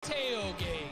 Tailgate.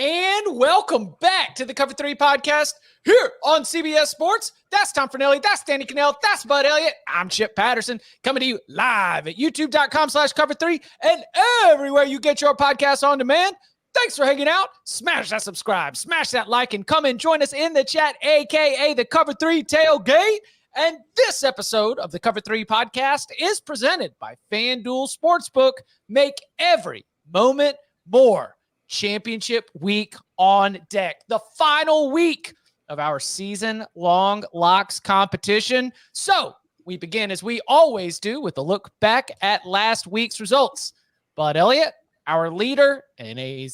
And welcome back to the Cover 3 podcast here on CBS Sports. That's Tom Fornelli. That's Danny Cannell. That's Bud Elliott. I'm Chip Patterson coming to you live at youtube.com/cover3 and everywhere you get your podcasts on demand. Thanks for hanging out. Smash that subscribe, smash that like, and come and join us in the chat, aka the Cover 3 Tailgate. And this episode of the Cover 3 podcast is presented by FanDuel Sportsbook. Make every moment more. Championship week on deck, the final week of our season-long locks competition. So we begin, as we always do, with a look back at last week's results. Bud Elliott, our leader, in a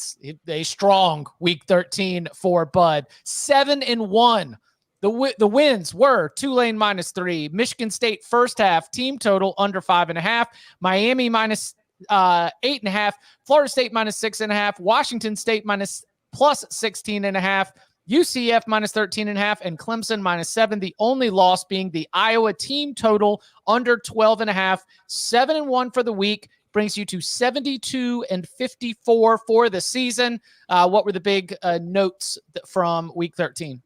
strong week 13 for Bud, 7-1. The wins were Tulane -3, Michigan State first half team total under 5.5, Miami -8.5, Florida State -6.5, Washington State plus 16.5, UCF -13.5, and Clemson -7. The only loss being the Iowa team total under 12.5. 7-1 for the week brings you to 72-54 for the season. What were the big notes from week 13?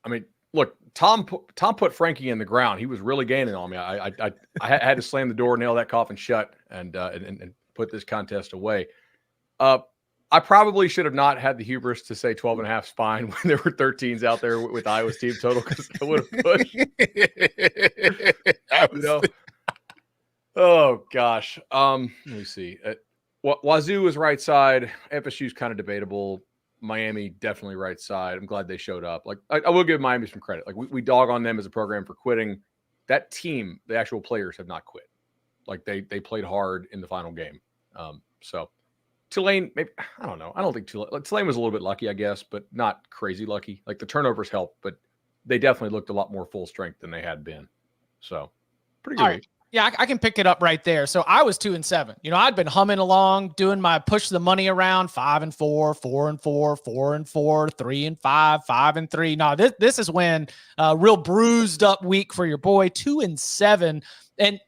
I mean, look, Tom put Frankie in the ground. He was really gaining on me. I had to slam the door, nail that coffin shut, and put this contest away. I probably should have not had the hubris to say 12.5 is fine when there were 13s out there with Iowa's team total, because I would have pushed. Oh gosh. Let me see. Wazoo is right side. FSU's kind of debatable. Miami definitely right side. I'm glad they showed up. Like I will give Miami some credit. Like we dog on them as a program for quitting. That team, the actual players, have not quit. Like they played hard in the final game. So Tulane, maybe, I don't know. I don't think Tulane was a little bit lucky, I guess, but not crazy lucky. Like the turnovers helped, but they definitely looked a lot more full strength than they had been. So pretty good. Right. Yeah, I can pick it up right there. So I was 2-7. I'd been humming along, doing my push the money around, 5-4, 4-4, 4-4, 3-5, 5-3. No, this is when real bruised up week for your boy, 2-7, and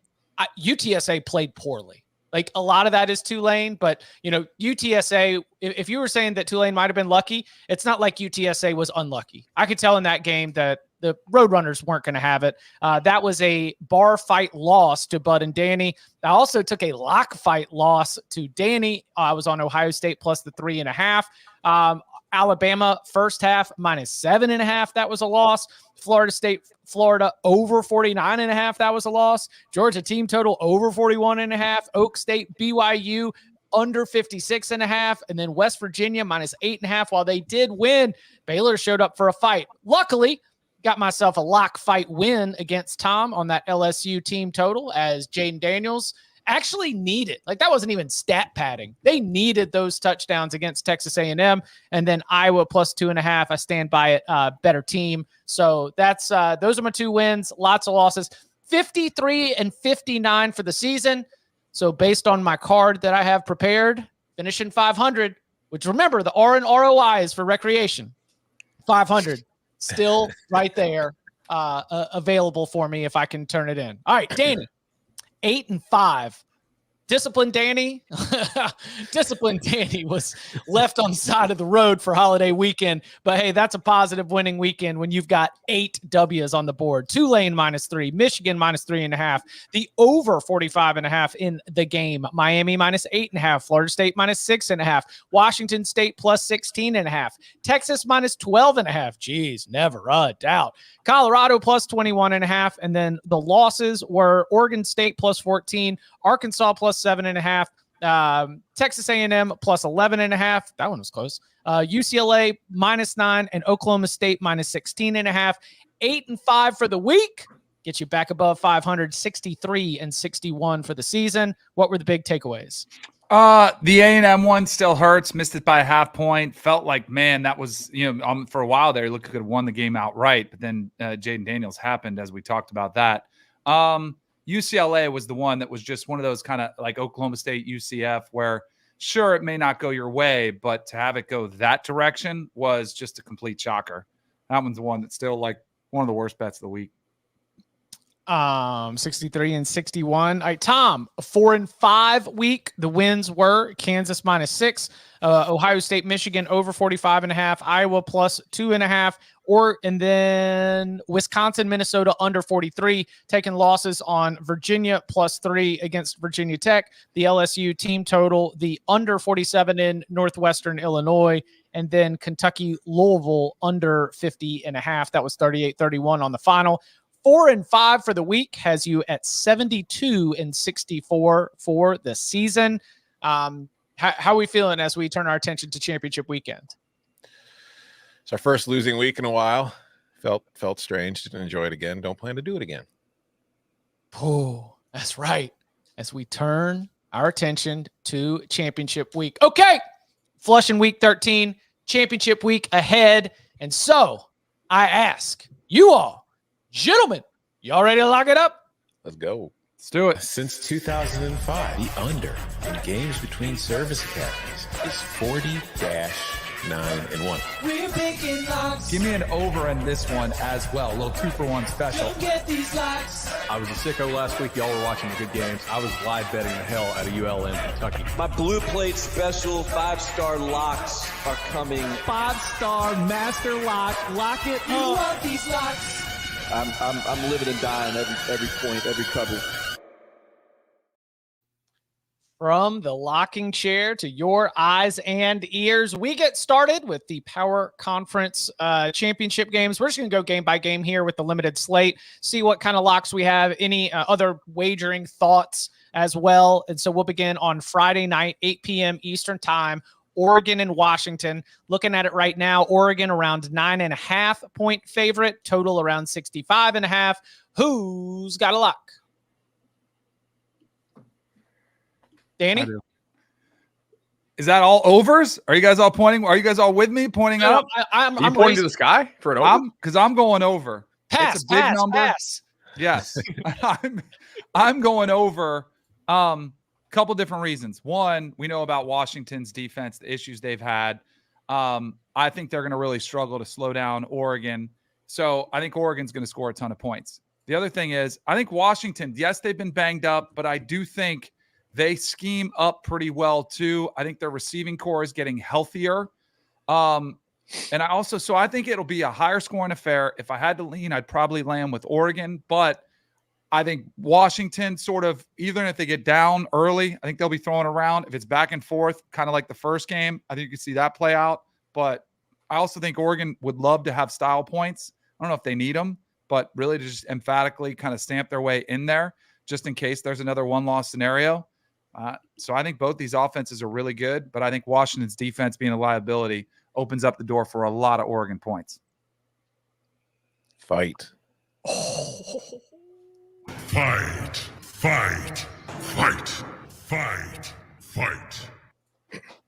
UTSA played poorly. Like a lot of that is Tulane, but UTSA, if you were saying that Tulane might've been lucky, it's not like UTSA was unlucky. I could tell in that game that the Roadrunners weren't going to have it. That was a bar fight loss to Bud and Danny. I also took a lock fight loss to Danny. I was on Ohio State plus the 3.5. Alabama first half -7.5. That was a loss. Florida over 49.5. That was a loss. Georgia team total over 41.5. Oak State, BYU under 56.5. And then West Virginia -8.5. While they did win, Baylor showed up for a fight. Luckily, got myself a lock fight win against Tom on that LSU team total, as Jaden Daniels actually needed. Like that wasn't even stat padding. They needed those touchdowns against Texas A&M, and then Iowa plus 2.5. I stand by it. Better team. So that's those are my two wins. Lots of losses. 53-59 for the season. So based on my card that I have prepared, finishing 500. Which remember, the R and ROI is for recreation. 500. Still right there, available for me if I can turn it in. All right, Danny, 8-5. Disciplined Danny was left on the side of the road for holiday weekend. But hey, that's a positive winning weekend when you've got 8 W's on the board. Tulane -3, Michigan -3.5, the over 45.5 in the game. Miami -8.5, Florida State -6.5, Washington State plus 16.5, Texas -12.5. Geez, never a doubt. Colorado plus 21.5. And then the losses were Oregon State plus 14, Arkansas plus 7.5, Texas A&M plus 11.5. That one was close. UCLA -9 and Oklahoma State -16.5. 8-5 for the week. Get you back above 500, 63-61 for the season. What were the big takeaways? The A&M one still hurts. Missed it by a half point. Felt like, man, that was, for a while there, looked like could have won the game outright. But then Jaden Daniels happened, as we talked about that. UCLA was the one that was just one of those kind of like Oklahoma State, UCF, where sure, it may not go your way, but to have it go that direction was just a complete shocker. That one's the one that's still like one of the worst bets of the week. 63 and 61. All right, Tom, a 4-5 week. The wins were Kansas -6, Ohio State, Michigan over 45.5, Iowa +2.5, and then Wisconsin, Minnesota under 43, taking losses on Virginia +3 against Virginia Tech, the LSU team total, the under 47 in Northwestern Illinois, and then Kentucky, Louisville under 50.5. That was 38-31 on the final. 4-5 for the week has you at 72 and 64 for the season. How are we feeling as we turn our attention to championship weekend? It's our first losing week in a while. Felt strange. Didn't enjoy it again. Don't plan to do it again. Oh, that's right. As we turn our attention to championship week. Okay, Flushing week 13, championship week ahead. And so I ask you all, gentlemen, y'all ready to lock it up? Let's go. Let's do it. Since 2005, the under in games between service academies is 40-9-1. We're picking locks. Give me an over in this one as well. A little 2-for-1 special. Don't get these locks. I was a sicko last week. Y'all were watching the good games. I was live betting the hell out of ULM Kentucky. My blue plate special 5-star locks are coming. 5-star master lock. Lock it You up. want these locks? I'm living and dying every point, every cover. From the locking chair to your eyes and ears, we get started with the Power Conference championship games. We're just going to go game by game here with the limited slate, see what kind of locks we have, any other wagering thoughts as well. And so we'll begin on Friday night, 8 p.m. Eastern time, Oregon and Washington. Looking at it right now, Oregon around 9.5 point favorite, total around 65.5. Who's got a lock? Danny? Is that all overs? Are you guys all pointing? Are you guys all with me pointing up? I'm pointing to the sky for an over? Because I'm going over. pass, it's a big pass, number. pass. Yes. I'm going over. Couple different reasons. One, we know about Washington's defense, the issues they've had. I think they're going to really struggle to slow down Oregon. So I think Oregon's going to score a ton of points. The other thing is, I think Washington, yes, they've been banged up, but I do think they scheme up pretty well too. I think their receiving core is getting healthier. And I think it'll be a higher scoring affair. If I had to lean, I'd probably land with Oregon, but I think Washington sort of, even if they get down early, I think they'll be throwing around. If it's back and forth, kind of like the first game, I think you can see that play out. But I also think Oregon would love to have style points. I don't know if they need them, but really to just emphatically kind of stamp their way in there just in case there's another one-loss scenario. So I think both these offenses are really good, but I think Washington's defense being a liability opens up the door for a lot of Oregon points. Fight. Fight, fight, fight, fight, fight.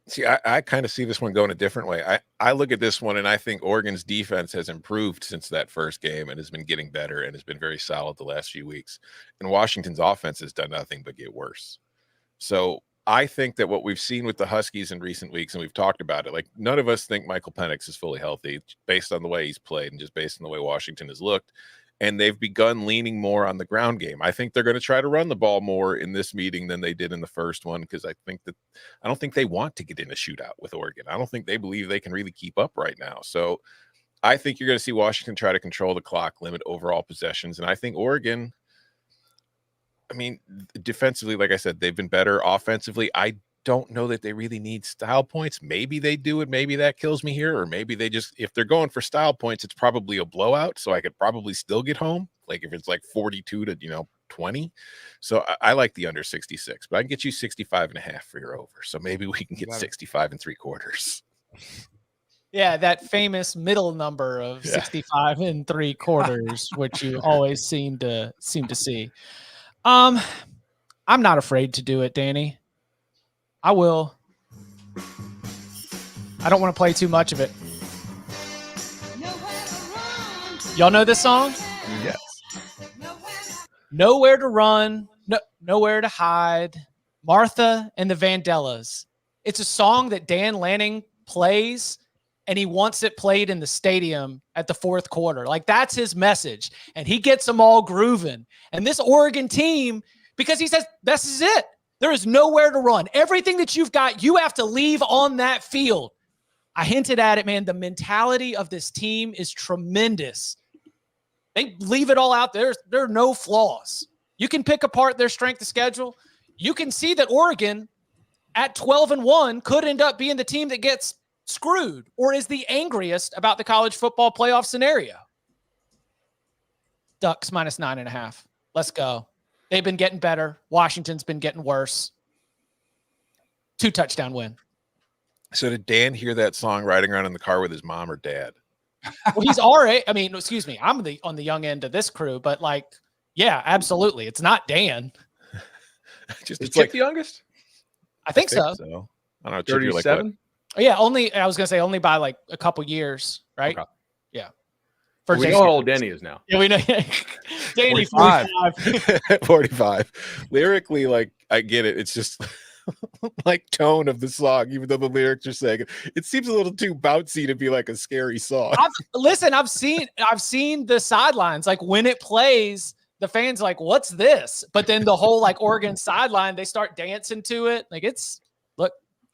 See, I kind of see this one going a different way. I look at this one and I think Oregon's defense has improved since that first game and has been getting better and has been very solid the last few weeks. And Washington's offense has done nothing but get worse. So I think that what we've seen with the Huskies in recent weeks, and we've talked about it, like none of us think Michael Penix is fully healthy based on the way he's played and just based on the way Washington has looked. And they've begun leaning more on the ground game. I think they're going to try to run the ball more in this meeting than they did in the first one, because I don't think they want to get in a shootout with Oregon. I don't think they believe they can really keep up right now. So I think you're going to see Washington try to control the clock, limit overall possessions. And I think Oregon, I mean, defensively, like I said, they've been better. Offensively, I don't know that they really need style points. Maybe they do it. Maybe that kills me here. Or maybe they just, if they're going for style points, it's probably a blowout. So I could probably still get home. Like if it's like 42 to, 20. So I like the under 66, but I can get you 65.5 for your over. So maybe we can get 65 3/4. Yeah, that famous middle number of 65 3/4, which you always seem to see. I'm not afraid to do it, Danny. I will. I don't want to play too much of it. Y'all know this song? Yes. Nowhere to run, nowhere to hide. Martha and the Vandellas. It's a song that Dan Lanning plays, and he wants it played in the stadium at the fourth quarter. Like, that's his message. And he gets them all grooving. And this Oregon team, because he says, this is it. There is nowhere to run. Everything that you've got, you have to leave on that field. I hinted at it, man. The mentality of this team is tremendous. They leave it all out there. There are no flaws. You can pick apart their strength of schedule. You can see that Oregon at 12-1 could end up being the team that gets screwed or is the angriest about the college football playoff scenario. Ducks minus 9.5. Let's go. They've been getting better. Washington's been getting worse. 2-touchdown win. So did Dan hear that song riding around in the car with his mom or dad? Well, he's already, I mean, excuse me, I'm on the young end of this crew, but like, yeah, absolutely. It's not Dan. Is It's Chip the youngest? I think so. I don't know. Chip, you're like, 37? Yeah, I was going to say only by like a couple years, right? Okay. Yeah. We know how old Denny is now. Yeah, we know. Danny, 45. 45. 45. Lyrically, like, I get it. It's just like tone of the song, even though the lyrics are saying it seems a little too bouncy to be like a scary song. I've seen the sidelines. Like when it plays, the fans like, what's this? But then the whole like Oregon sideline, they start dancing to it. Like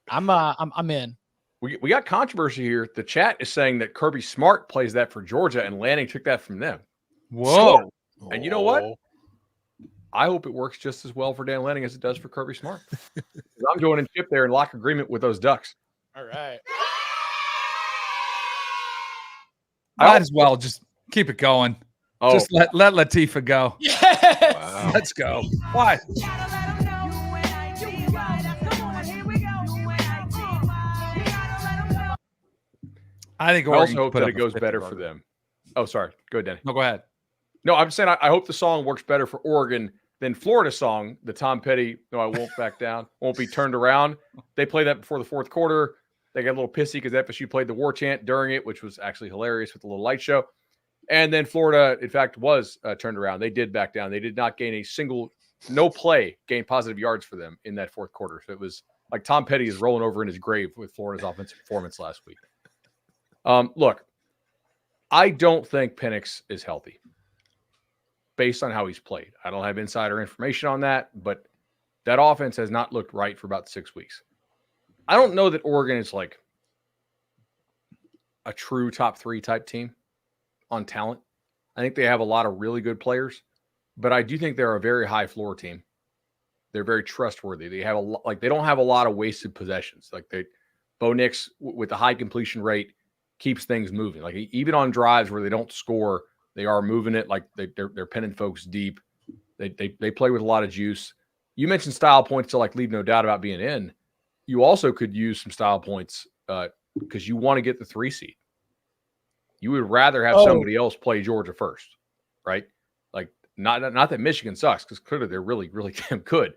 I'm in. We got controversy here. The chat is saying that Kirby Smart plays that for Georgia and Lanning took that from them. Whoa. And you know what? I hope it works just as well for Dan Lanning as it does for Kirby Smart. I'm joining Chip there in lock agreement with those Ducks. All right. Might as well just keep it going. Oh. Just let Latifah go. Yes. Wow. Let's go. Why? I think I Oregon also hope put that up it a goes 50 better burger. for them. Oh, sorry. Go ahead, Danny. No, go ahead. No, I'm saying I hope the song works better for Oregon than Florida's song, the Tom Petty, No, I Won't Back Down, Won't Be Turned Around. They played that before the fourth quarter. They got a little pissy because FSU played the war chant during it, which was actually hilarious with the little light show. And then Florida, in fact, was turned around. They did back down. They did not gain no play gained positive yards for them in that fourth quarter. So it was like Tom Petty is rolling over in his grave with Florida's offensive performance last week. Look, I don't think Penix is healthy based on how he's played. I don't have insider information on that, but that offense has not looked right for about 6 weeks. I don't know that Oregon is like a true top 3 type team on talent. I think they have a lot of really good players, but I do think they're a very high floor team. They're very trustworthy. They have they don't have a lot of wasted possessions. Like Bo Nix with the high completion rate keeps things moving. Like even on drives where they don't score, they are moving it. Like they're pinning folks deep. They play with a lot of juice. You mentioned style points to like leave no doubt about being in. You also could use some style points because you want to get the 3 seed. You would rather have somebody else play Georgia first, right? Like not that Michigan sucks because clearly they're really, really damn good,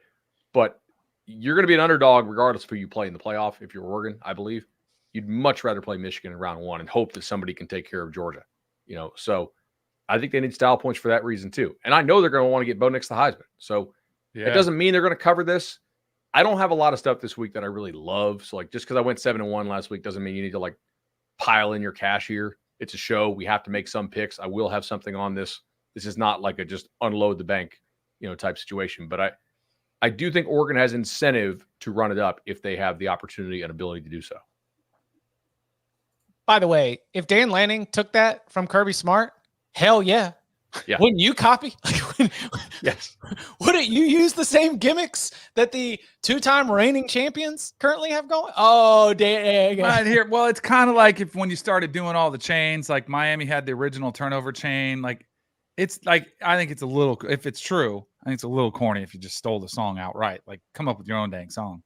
but you're going to be an underdog regardless of who you play in the playoff. If you're Oregon, I believe you'd much rather play Michigan in round 1 and hope that somebody can take care of Georgia. So I think they need style points for that reason too. And I know they're going to want to get Bo Nix the Heisman. So it doesn't mean they're going to cover this. I don't have a lot of stuff this week that I really love. So like just because I went 7-1 last week doesn't mean you need to like pile in your cash here. It's a show. We have to make some picks. I will have something on this. This is not like a just unload the bank, type situation. But I do think Oregon has incentive to run it up if they have the opportunity and ability to do so. By the way, if Dan Lanning took that from Kirby Smart, hell yeah. Yeah. Wouldn't you copy? Yes. Wouldn't you use the same gimmicks that the 2-time reigning champions currently have going? Oh, dang. Right here. Well, it's kind of like when you started doing all the chains, like Miami had the original turnover chain. Like it's like, I think it's a little, if it's true, I think it's a little corny if you just stole the song outright. Like come up with your own dang song.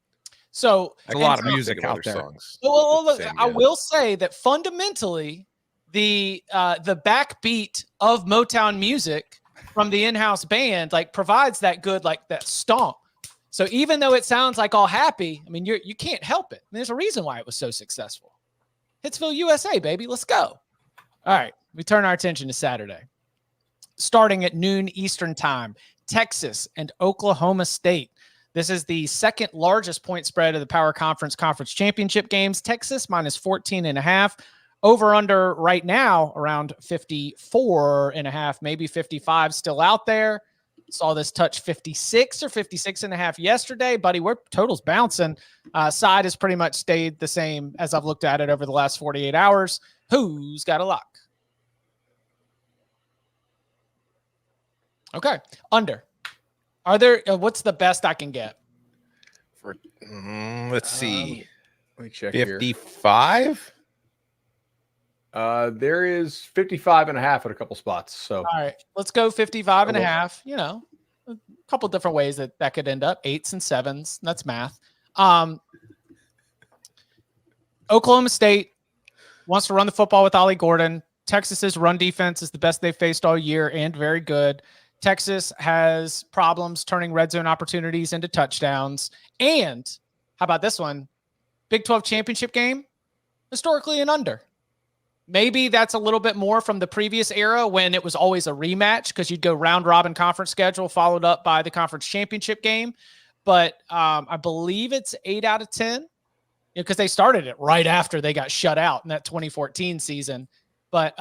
So there's a lot of music out there. Songs. Well, look, I will say that fundamentally, the backbeat of Motown music from the in-house band like provides that good like that stomp. So even though it sounds like all happy, I mean, you can't help it. There's a reason why it was so successful. Hitsville, USA, baby. Let's go. All right. We turn our attention to Saturday. Starting at noon Eastern time, Texas and Oklahoma State. This is the second largest point spread of the Power Conference championship games. Texas minus 14.5. Over under right now around 54.5, maybe 55 still out there. Saw this touch 56 or 56.5 yesterday, buddy. Where total's bouncing. Side has pretty much stayed the same as I've looked at it over the last 48 hours. Who's got a lock? Okay. Under. Are there, what's the best I can get? For let's see. Let me check 55? There is 55.5 at a couple spots. So all right, let's go 55.5. You know, a couple different ways that could end up 8s and 7s. That's math. Oklahoma State wants to run the football with Ollie Gordon. Texas's run defense is the best they've faced all year and very good. Texas has problems turning red zone opportunities into touchdowns. And how about this one? Big 12 championship game, historically an under. Maybe that's a little bit more from the previous era when it was always a rematch because you'd go round robin conference schedule followed up by the conference championship game. But I believe it's 8 out of 10 because they started it right after they got shut out in that 2014 season. But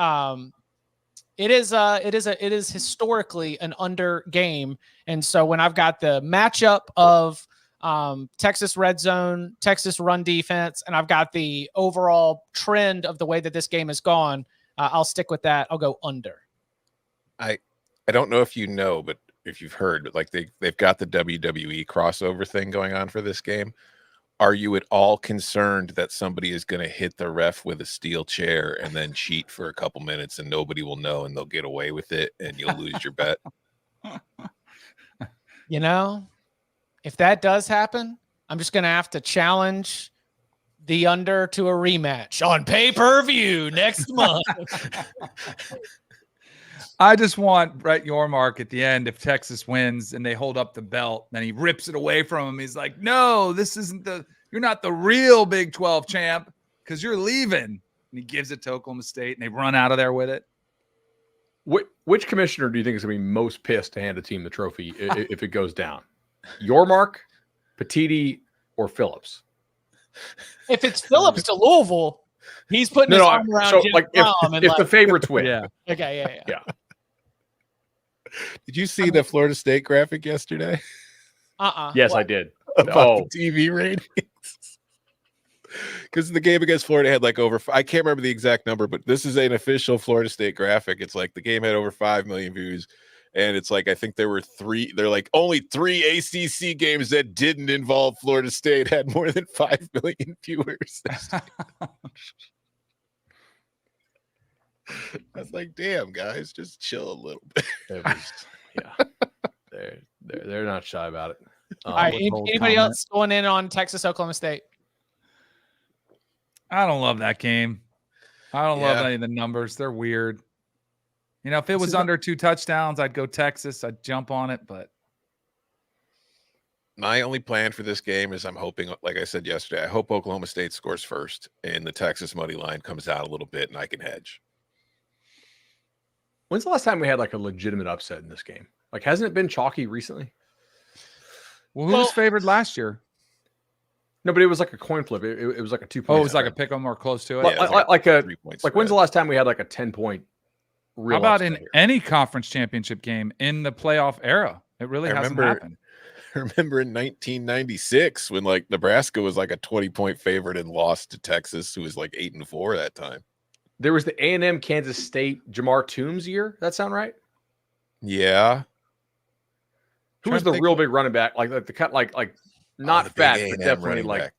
it is historically an under game. And so when I've got the matchup of Texas red zone, Texas run defense, and I've got the overall trend of the way that this game has gone, I'll stick with that. I'll go under. I don't know if you know, but if you've heard, but like they've got the WWE crossover thing going on for this game. Are you at all concerned that somebody is going to hit the ref with a steel chair and then cheat for a couple minutes and nobody will know and they'll get away with it and you'll lose your bet? You know, if that does happen, I'm just going to have to challenge the under to a rematch on pay-per-view next month. I just want Brett Yormark at the end, if Texas wins and they hold up the belt, then he rips it away from him. He's like, no, this isn't you're not the real Big 12 champ because you're leaving. And he gives it to Oklahoma State and they run out of there with it. Which commissioner do you think is going to be most pissed to hand a team the trophy if it goes down? Yormark, Petiti, or Phillips? If it's Phillips to Louisville, he's putting his arm around so Jim like if the favorites win. Yeah. Okay, yeah. Did you see the Florida State graphic yesterday? Yes, I did. About the TV ratings. Because the game against Florida had like I can't remember the exact number, but this is an official Florida State graphic. It's like the game had over 5 million views. And it's like, I think there were only 3 ACC games that didn't involve Florida State had more than 5 million viewers. I was like, damn, guys, just chill a little bit. They're not shy about it. All right, anybody else going in on Texas, Oklahoma State? I don't love that game. I don't love any of the numbers. They're weird. You know, if it was under 2 touchdowns, I'd go Texas. I'd jump on it, but my only plan for this game is I'm hoping, like I said yesterday, I hope Oklahoma State scores first and the Texas money line comes out a little bit and I can hedge. When's the last time we had like a legitimate upset in this game? Like, hasn't it been chalky recently? Well, who was favored last year? No, but it was like a coin flip. It was like a 2-point. Oh, it was like a pick 'em or close to it. Yeah, like when's the last time we had like a 10-point? How about in any conference championship game in the playoff era? It really hasn't happened. I remember in 1996 when like Nebraska was like a 20-point favorite and lost to Texas, who was like 8-4 that time. There was the A&M Kansas State Jamar Toombs year. That sound right? Yeah. Who was the real big running back? Like the cut, like not fat, but definitely like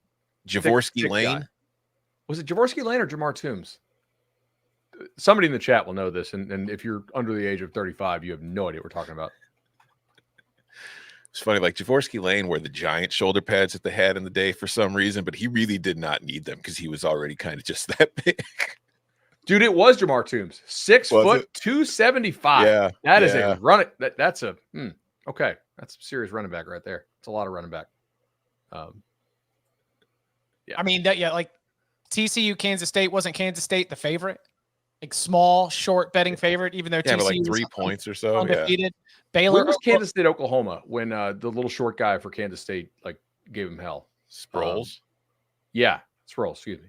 Jaworski Lane. Guy. Was it Jaworski Lane or Jamar Toombs? Somebody in the chat will know this, and if you're under the age of 35, you have no idea what we're talking about. It's funny, like Jaworski Lane wore the giant shoulder pads that they had in the day for some reason, but he really did not need them because he was already kind of just that big. Dude, it was Jamar Toombs, 6 foot, 275. Yeah, that is a run. That's a. Okay, that's serious running back right there. It's a lot of running back. I mean, like TCU, Kansas State, wasn't Kansas State the favorite? Like small, short betting favorite, even though Yeah, TCU but like was 3 points or so. undefeated. Yeah. Baylor Where was Kansas State, Oklahoma when the little short guy for Kansas State like gave him hell? Sproles. Yeah, Sproles. Excuse me.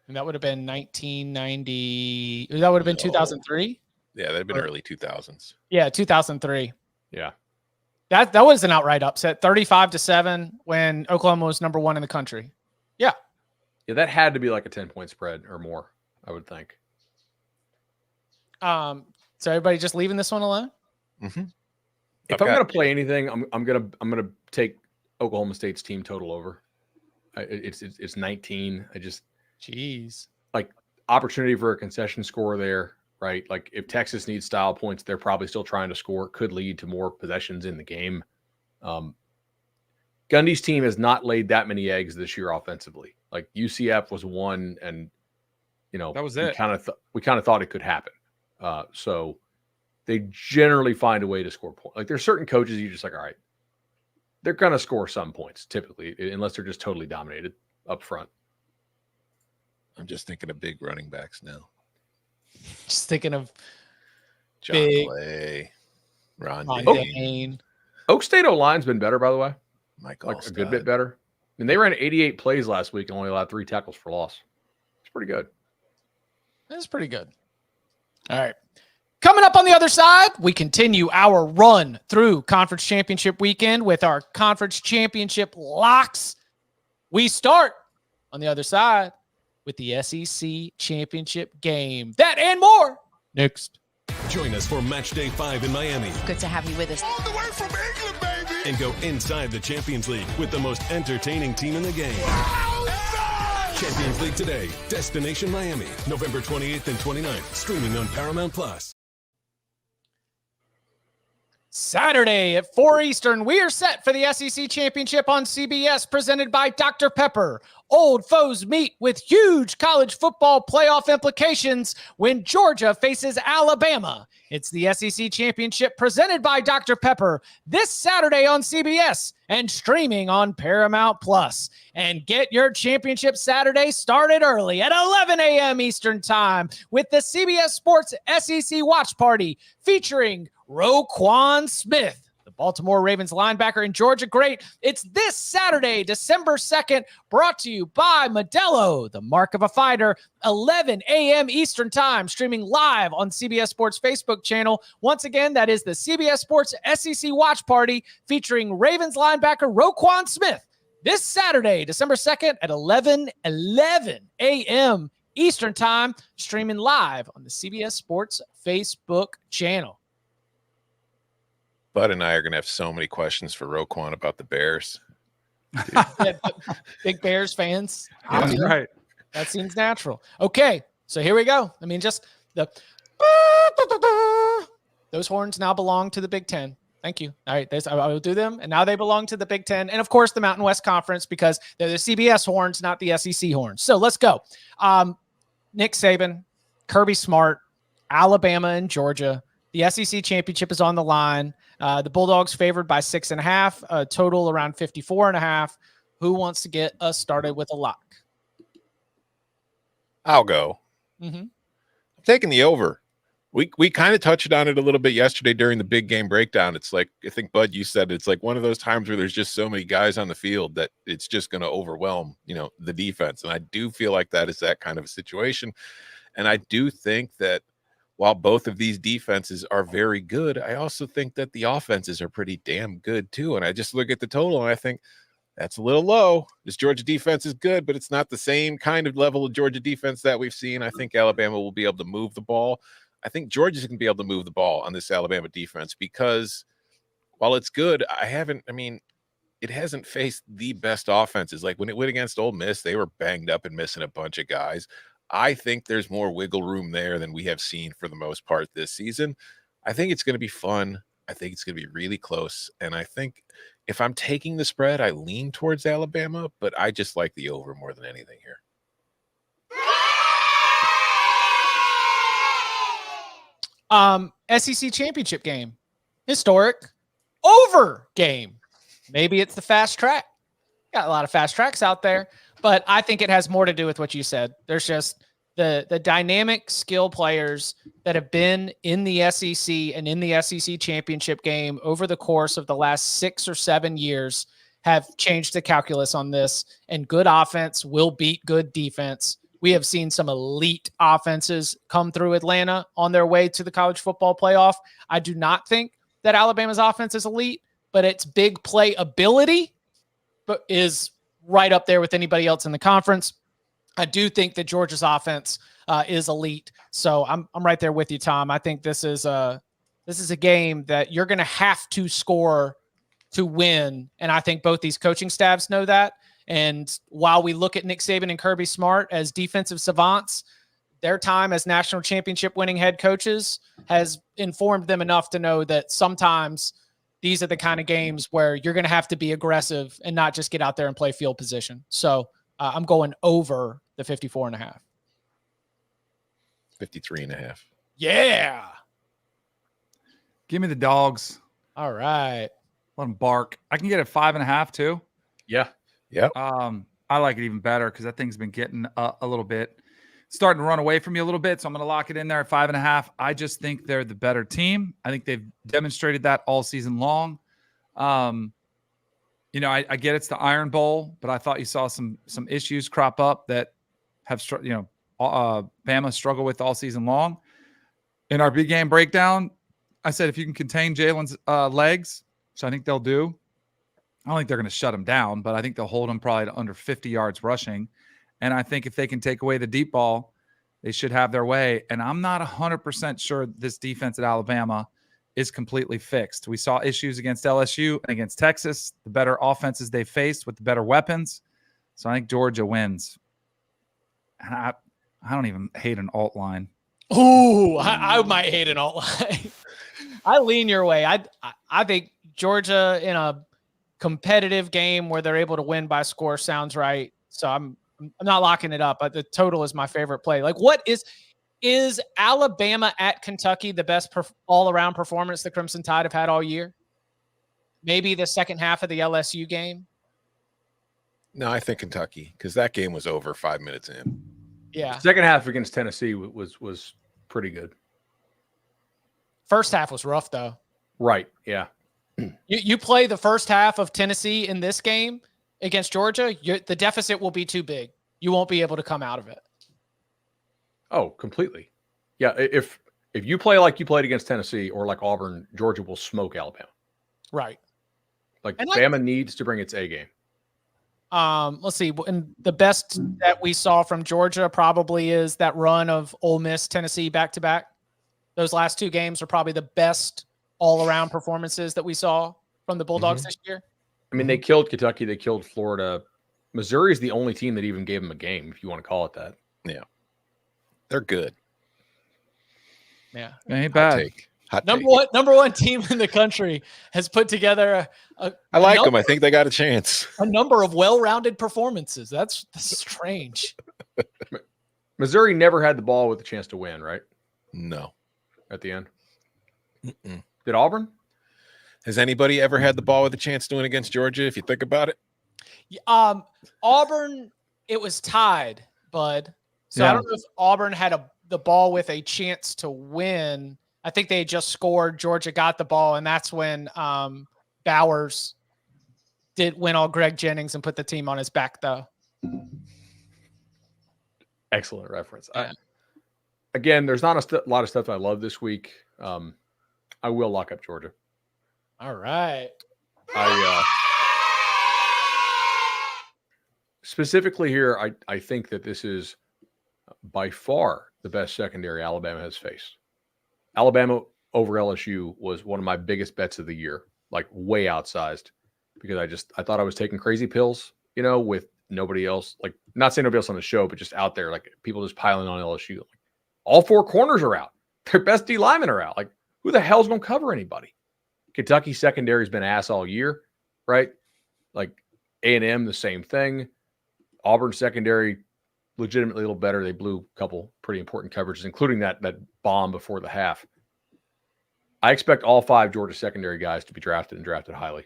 And that would have been 1990. That would have been 2003. Yeah, that'd been early 2000s. Yeah, 2003. Yeah. That was an outright upset, 35-7 when Oklahoma was number 1 in the country. Yeah. Yeah, that had to be like a 10-point spread or more, I would think. So everybody just leaving this one alone? Mm-hmm. If I'm gonna play anything, I'm gonna take Oklahoma State's team total over. It's 19. Jeez. Like opportunity for a concession score there, right? Like if Texas needs style points, they're probably still trying to score. It could lead to more possessions in the game. Gundy's team has not laid that many eggs this year offensively. Like UCF was one, and that was it. We kind of thought it could happen. So they generally find a way to score points. Like there's certain coaches you just like, all right, they're gonna score some points typically, unless they're just totally dominated up front. I'm just thinking of big running backs now. Just thinking of John Clay, Ron Dane. Oak State O-line's been better, by the way. Mike like a good bit better. I mean, they ran 88 plays last week and only allowed 3 tackles for loss. It's pretty good. That's pretty good. All right. Coming up on the other side, we continue our run through Conference Championship weekend with our Conference Championship locks. We start on the other side with the SEC Championship game. That and more next. Join us for Match Day 5 in Miami. Good to have you with us. All the way from England, baby! And go inside the Champions League with the most entertaining team in the game. Champions League today. Destination Miami. November 28th and 29th. Streaming on Paramount+. Saturday at 4 Eastern, we are set for the SEC Championship on CBS, presented by Dr. Pepper. Old foes meet with huge college football playoff implications when Georgia faces Alabama. It's the SEC Championship presented by Dr. Pepper this Saturday on CBS and streaming on Paramount+. And get your championship Saturday started early at 11 a.m. Eastern Time with the CBS Sports SEC Watch Party featuring Roquan Smith, the Baltimore Ravens linebacker and Georgia great. It's this Saturday, December 2nd, brought to you by Modelo, the mark of a fighter, 11 a.m. Eastern Time, streaming live on CBS Sports Facebook channel. Once again, that is the CBS Sports SEC Watch Party featuring Ravens linebacker Roquan Smith this Saturday, December 2nd at 11 a.m. Eastern Time, streaming live on the CBS Sports Facebook channel. Bud and I are going to have so many questions for Roquan about the Bears. Yeah, big Bears fans. That's right. That seems natural. Okay, so here we go. I mean, just those horns now belong to the Big Ten. Thank you. All right, I will do them, and now they belong to the Big Ten, and of course the Mountain West Conference because they're the CBS horns, not the SEC horns. So let's go. Nick Saban, Kirby Smart, Alabama, and Georgia. The SEC championship is on the line. The Bulldogs favored by 6.5, total around 54.5. Who wants to get us started with a lock? I'll go. Mm-hmm. I'm taking the over. We kind of touched on it a little bit yesterday during the big game breakdown. It's like, I think, Bud, you said it's like one of those times where there's just so many guys on the field that it's just going to overwhelm, the defense. And I do feel like that is that kind of a situation. And I do think that while both of these defenses are very good, I also think that the offenses are pretty damn good too. And I just look at the total and I think that's a little low. This Georgia defense is good, but it's not the same kind of level of Georgia defense that we've seen. I think Alabama will be able to move the ball. I think Georgia's going to be able to move the ball on this Alabama defense because while it's good, it hasn't faced the best offenses. Like when it went against Ole Miss, they were banged up and missing a bunch of guys. I think there's more wiggle room there than we have seen for the most part this season. I think it's going to be fun. I think it's going to be really close. And I think if I'm taking the spread, I lean towards Alabama, but I just like the over more than anything here. SEC championship game. historic over game. Maybe it's the fast track. Got a lot of fast tracks out there, but I think it has more to do with what you said. There's just the dynamic skill players that have been in the SEC and in the SEC championship game over the course of the last 6 or 7 years have changed the calculus on this, and good offense will beat good defense. We have seen some elite offenses come through Atlanta on their way to the college football playoff. I do not think that Alabama's offense is elite, but its big play ability is right up there with anybody else in the conference. I do think that Georgia's offense is elite. So I'm right there with you, Tom. I think this is a game that you're going to have to score to win. And I think both these coaching staffs know that. And while we look at Nick Saban and Kirby Smart as defensive savants, their time as national championship winning head coaches has informed them enough to know that sometimes these are the kind of games where you're going to have to be aggressive and not just get out there and play field position. So I'm going over the 54.5. 53.5. Yeah. Give me the dogs. All right. Let them bark. I can get it 5.5 too. Yeah. Yep. I like it even better because that thing's been getting a little bit starting to run away from you a little bit. So I'm going to lock it in there at 5.5. I just think they're the better team. I think they've demonstrated that all season long. You know, I get it's the Iron Bowl, but I thought you saw some issues crop up that have, Bama struggled with all season long. In our big game breakdown, I said if you can contain Jalen's legs, so I think they'll do. I don't think they're going to shut him down, but I think they'll hold him probably to under 50 yards rushing. And I think if they can take away the deep ball, they should have their way. And I'm not 100% sure this defense at Alabama is completely fixed. We saw issues against LSU and against Texas, the better offenses they faced with the better weapons. So I think Georgia wins. And I don't even hate an alt line. Ooh, I might hate an alt line. I lean your way. I think Georgia in a competitive game where they're able to win by score sounds right. So I'm not locking it up, but the total is my favorite play. Like, what is Alabama at Kentucky the best all-around performance the Crimson Tide have had all year? Maybe the second half of the LSU game? No, I think Kentucky, because that game was over 5 minutes in. Yeah. Second half against Tennessee was pretty good. First half was rough, though. Right, yeah. You play the first half of Tennessee in this game against Georgia, the deficit will be too big. You won't be able to come out of it. Oh, completely. Yeah, if you play like you played against Tennessee or like Auburn, Georgia will smoke Alabama. Right. Like Bama needs to bring its A game. Let's see. And the best that we saw from Georgia probably is that run of Ole Miss, Tennessee back-to-back. Those last two games are probably the best all-around performances that we saw from the Bulldogs this year. I mean, they killed Kentucky. They killed Florida. Missouri is the only team that even gave them a game, if you want to call it that. Yeah. They're good. Yeah. Ain't bad. Hot number take. one team in the country has put together I like them. I think they got a chance. a number of well-rounded performances. That's strange. Missouri never had the ball with a chance to win, right? No. At the end. Mm-mm. Did Auburn? Has anybody ever had the ball with a chance to win against Georgia, if you think about it? Auburn, it was tied, bud. So I don't know if Auburn had the ball with a chance to win. I think they just scored. Georgia got the ball, and that's when Bowers did win all Greg Jennings and put the team on his back, though. Excellent reference. Yeah. Again, there's not a lot of stuff I love this week. I will lock up Georgia. All right. Specifically here, I think that this is by far the best secondary Alabama has faced. Alabama over LSU was one of my biggest bets of the year, like way outsized, because I thought I was taking crazy pills, with nobody else, like not saying nobody else on the show, but just out there, like people just piling on LSU. Like, all four corners are out. Their best D linemen are out. Like, who the hell's going to cover anybody? Kentucky secondary has been ass all year, right? Like A&M, the same thing. Auburn secondary, legitimately a little better. They blew a couple pretty important coverages, including that bomb before the half. I expect all 5 Georgia secondary guys to be drafted and drafted highly.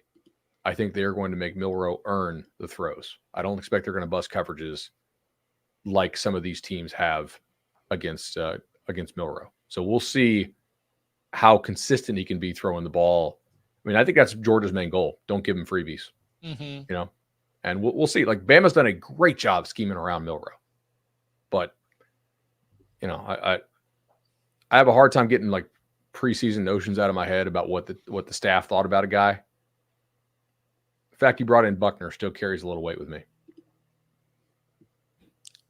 I think they're going to make Milroe earn the throws. I don't expect they're going to bust coverages like some of these teams have against Milroe. So we'll see how consistent he can be throwing the ball. I mean, I think that's Georgia's main goal. Don't give him freebies, and we'll see. Like, Bama's done a great job scheming around Milroe, but I have a hard time getting like preseason notions out of my head about what the staff thought about a guy. The fact he brought in Buckner still carries a little weight with me.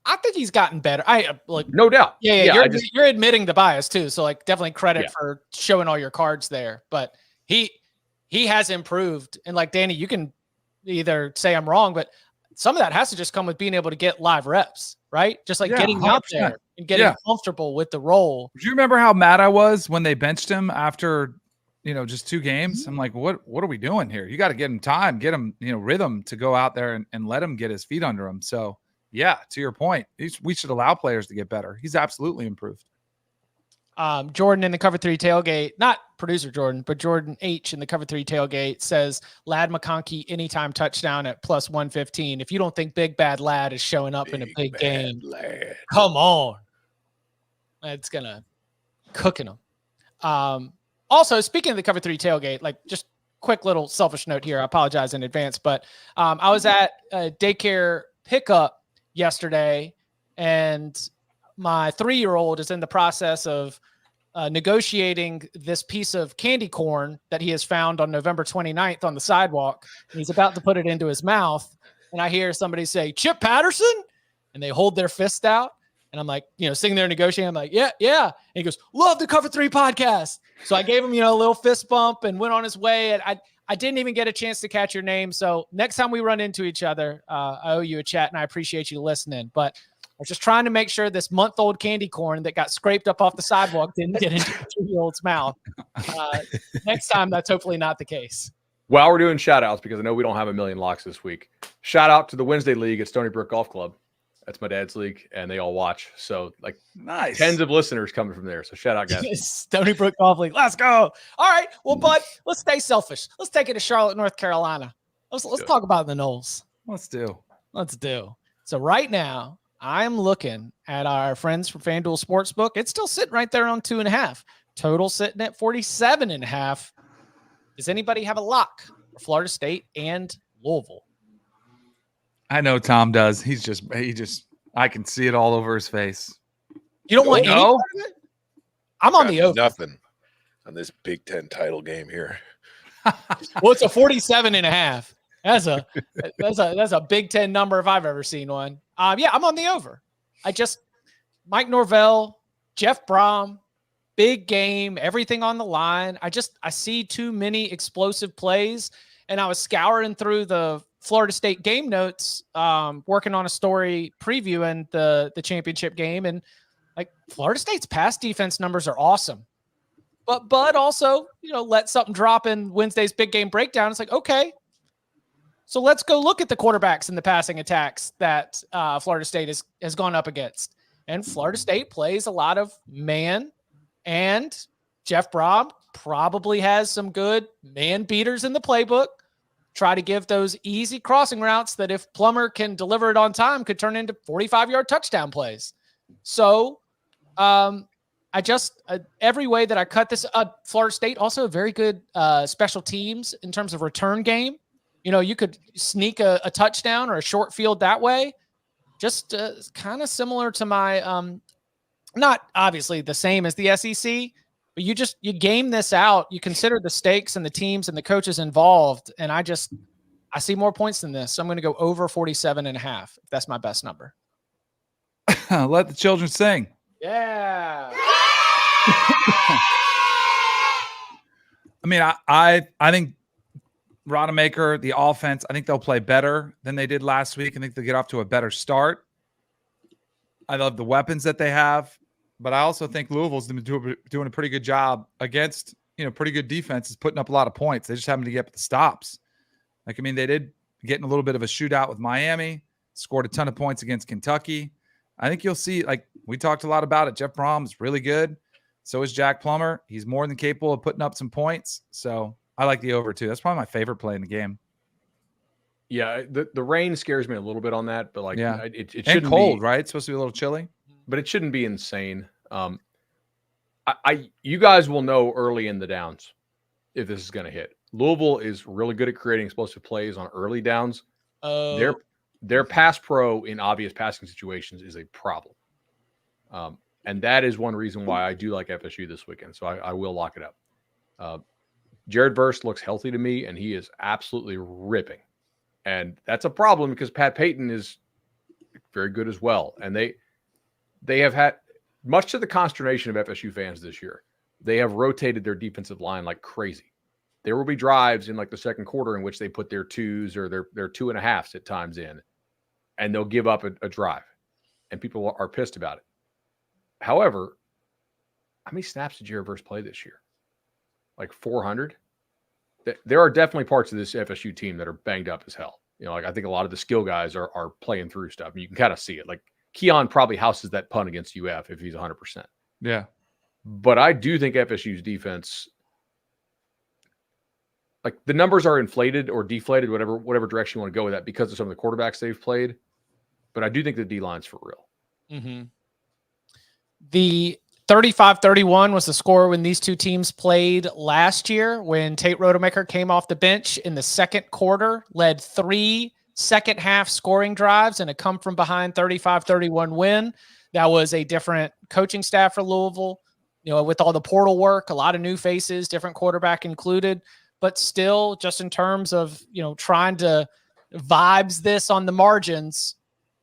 I think he's gotten better. No doubt. Yeah. You're admitting the bias too. So like definitely credit for showing all your cards there. But he has improved. And like Danny, you can either say I'm wrong, but some of that has to just come with being able to get live reps, right? Just like getting 100%. Out there and getting comfortable with the role. Do you remember how mad I was when they benched him after just 2 games? I'm like, what are we doing here? You got to get him time, get him, rhythm to go out there and let him get his feet under him. So yeah, to your point, we should allow players to get better. He's absolutely improved. Jordan in the Cover 3 tailgate, not producer Jordan, but Jordan H in the Cover 3 tailgate says Lad McConkey anytime touchdown at plus 115. If you don't think Big Bad Lad is showing up in a big game, come on. It's going to cooking them. Also, speaking of the Cover 3 tailgate, like just quick little selfish note here. I apologize in advance, but I was at a daycare pickup yesterday, and my 3-year-old is in the process of negotiating this piece of candy corn that he has found on November 29th on the sidewalk. And he's about to put it into his mouth. And I hear somebody say, Chip Patterson? And they hold their fist out. And I'm like, sitting there negotiating. I'm like, yeah. And he goes, love the Cover 3 podcast. So I gave him, a little fist bump and went on his way. And I didn't even get a chance to catch your name. So next time we run into each other, I owe you a chat, and I appreciate you listening. But I was just trying to make sure this month-old candy corn that got scraped up off the sidewalk didn't get into a 2-year-old's mouth. Next time, that's hopefully not the case. While we're doing shout-outs, because I know we don't have a million locks this week, shout out to the Wednesday League at Stony Brook Golf Club. That's my dad's league, and they all watch. So, like, nice. Tens of listeners coming from there. So, shout out, guys. Stony Brook Golf League. Let's go. All right. Well, bud, let's stay selfish. Let's take it to Charlotte, North Carolina. Let's talk about the Knowles. Let's do. So, right now, I'm looking at our friends from FanDuel Sportsbook. It's still sitting right there on 2.5. Total sitting at 47.5. Does anybody have a lock for Florida State and Louisville? I know Tom does. He just, I can see it all over his face. You don't want any part of it? I'm on the over. Nothing on this Big Ten title game here. Well, it's a 47.5. That's a Big Ten number if I've ever seen one. Yeah, I'm on the over. Mike Norvell, Jeff Brom, big game, everything on the line. I see too many explosive plays, and I was scouring through the Florida State game notes, working on a story previewing the championship game, and like Florida State's pass defense numbers are awesome. But Bud also, let something drop in Wednesday's big game breakdown. It's like, okay, so let's go look at the quarterbacks and the passing attacks that Florida State has gone up against. And Florida State plays a lot of man, and Jeff Brom probably has some good man beaters in the playbook. Try to give those easy crossing routes that if Plummer can deliver it on time could turn into 45-yard touchdown plays. So every way that I cut this, Florida State also a very good special teams in terms of return game. You could sneak a touchdown or a short field that way. Just kind of similar to my, not obviously the same as the SEC, but you game this out. You consider the stakes and the teams and the coaches involved. And I see more points than this. So I'm going to go over 47.5. If that's my best number. Let the children sing. Yeah. I mean, I think Rodemaker, the offense, I think they'll play better than they did last week. I think they'll get off to a better start. I love the weapons that they have, but I also think Louisville's doing a pretty good job against, pretty good defenses, putting up a lot of points. They just happen to get the stops. Like, I mean, they did get in a little bit of a shootout with Miami, scored a ton of points against Kentucky. I think you'll see, like we talked a lot about it, Jeff Brom is really good. So is Jack Plummer. He's more than capable of putting up some points. So I like the over too. That's probably my favorite play in the game. Yeah, the rain scares me a little bit on that, but like, Yeah. it And shouldn't cold, be, right? It's supposed to be a little chilly. but it shouldn't be insane. You guys will know early in the downs if this is going to hit. Louisville is really good at creating explosive plays on early downs. Oh, Their pass pro in obvious passing situations is a problem. And that is one reason why I do like FSU this weekend. So I will lock it up. Jared Verse looks healthy to me, and he is absolutely ripping. And that's a problem because Pat Payton is very good as well. And they have had, much to the consternation of FSU fans this year, they have rotated their defensive line like crazy. There will be drives in like the second quarter in which they put their 2s or their 2.5s at times in, and they'll give up a drive, and people are pissed about it. However, how many snaps did Jared Verse play this year? Like 400? There are definitely parts of this FSU team that are banged up as hell. Like I think a lot of the skill guys are playing through stuff. And you can kind of see it. Like Keon probably houses that punt against UF if he's 100%. Yeah. But I do think FSU's defense, like the numbers are inflated or deflated, whatever direction you want to go with that because of some of the quarterbacks they've played. But I do think the D-line's for real. Mm-hmm. The 35-31 was the score when these two teams played last year, when Tate Rodemaker came off the bench in the second quarter, led 3 second-half scoring drives and a come-from-behind 35-31 win. That was a different coaching staff for Louisville, with all the portal work, a lot of new faces, different quarterback included, but still just in terms of, trying to vibes this on the margins,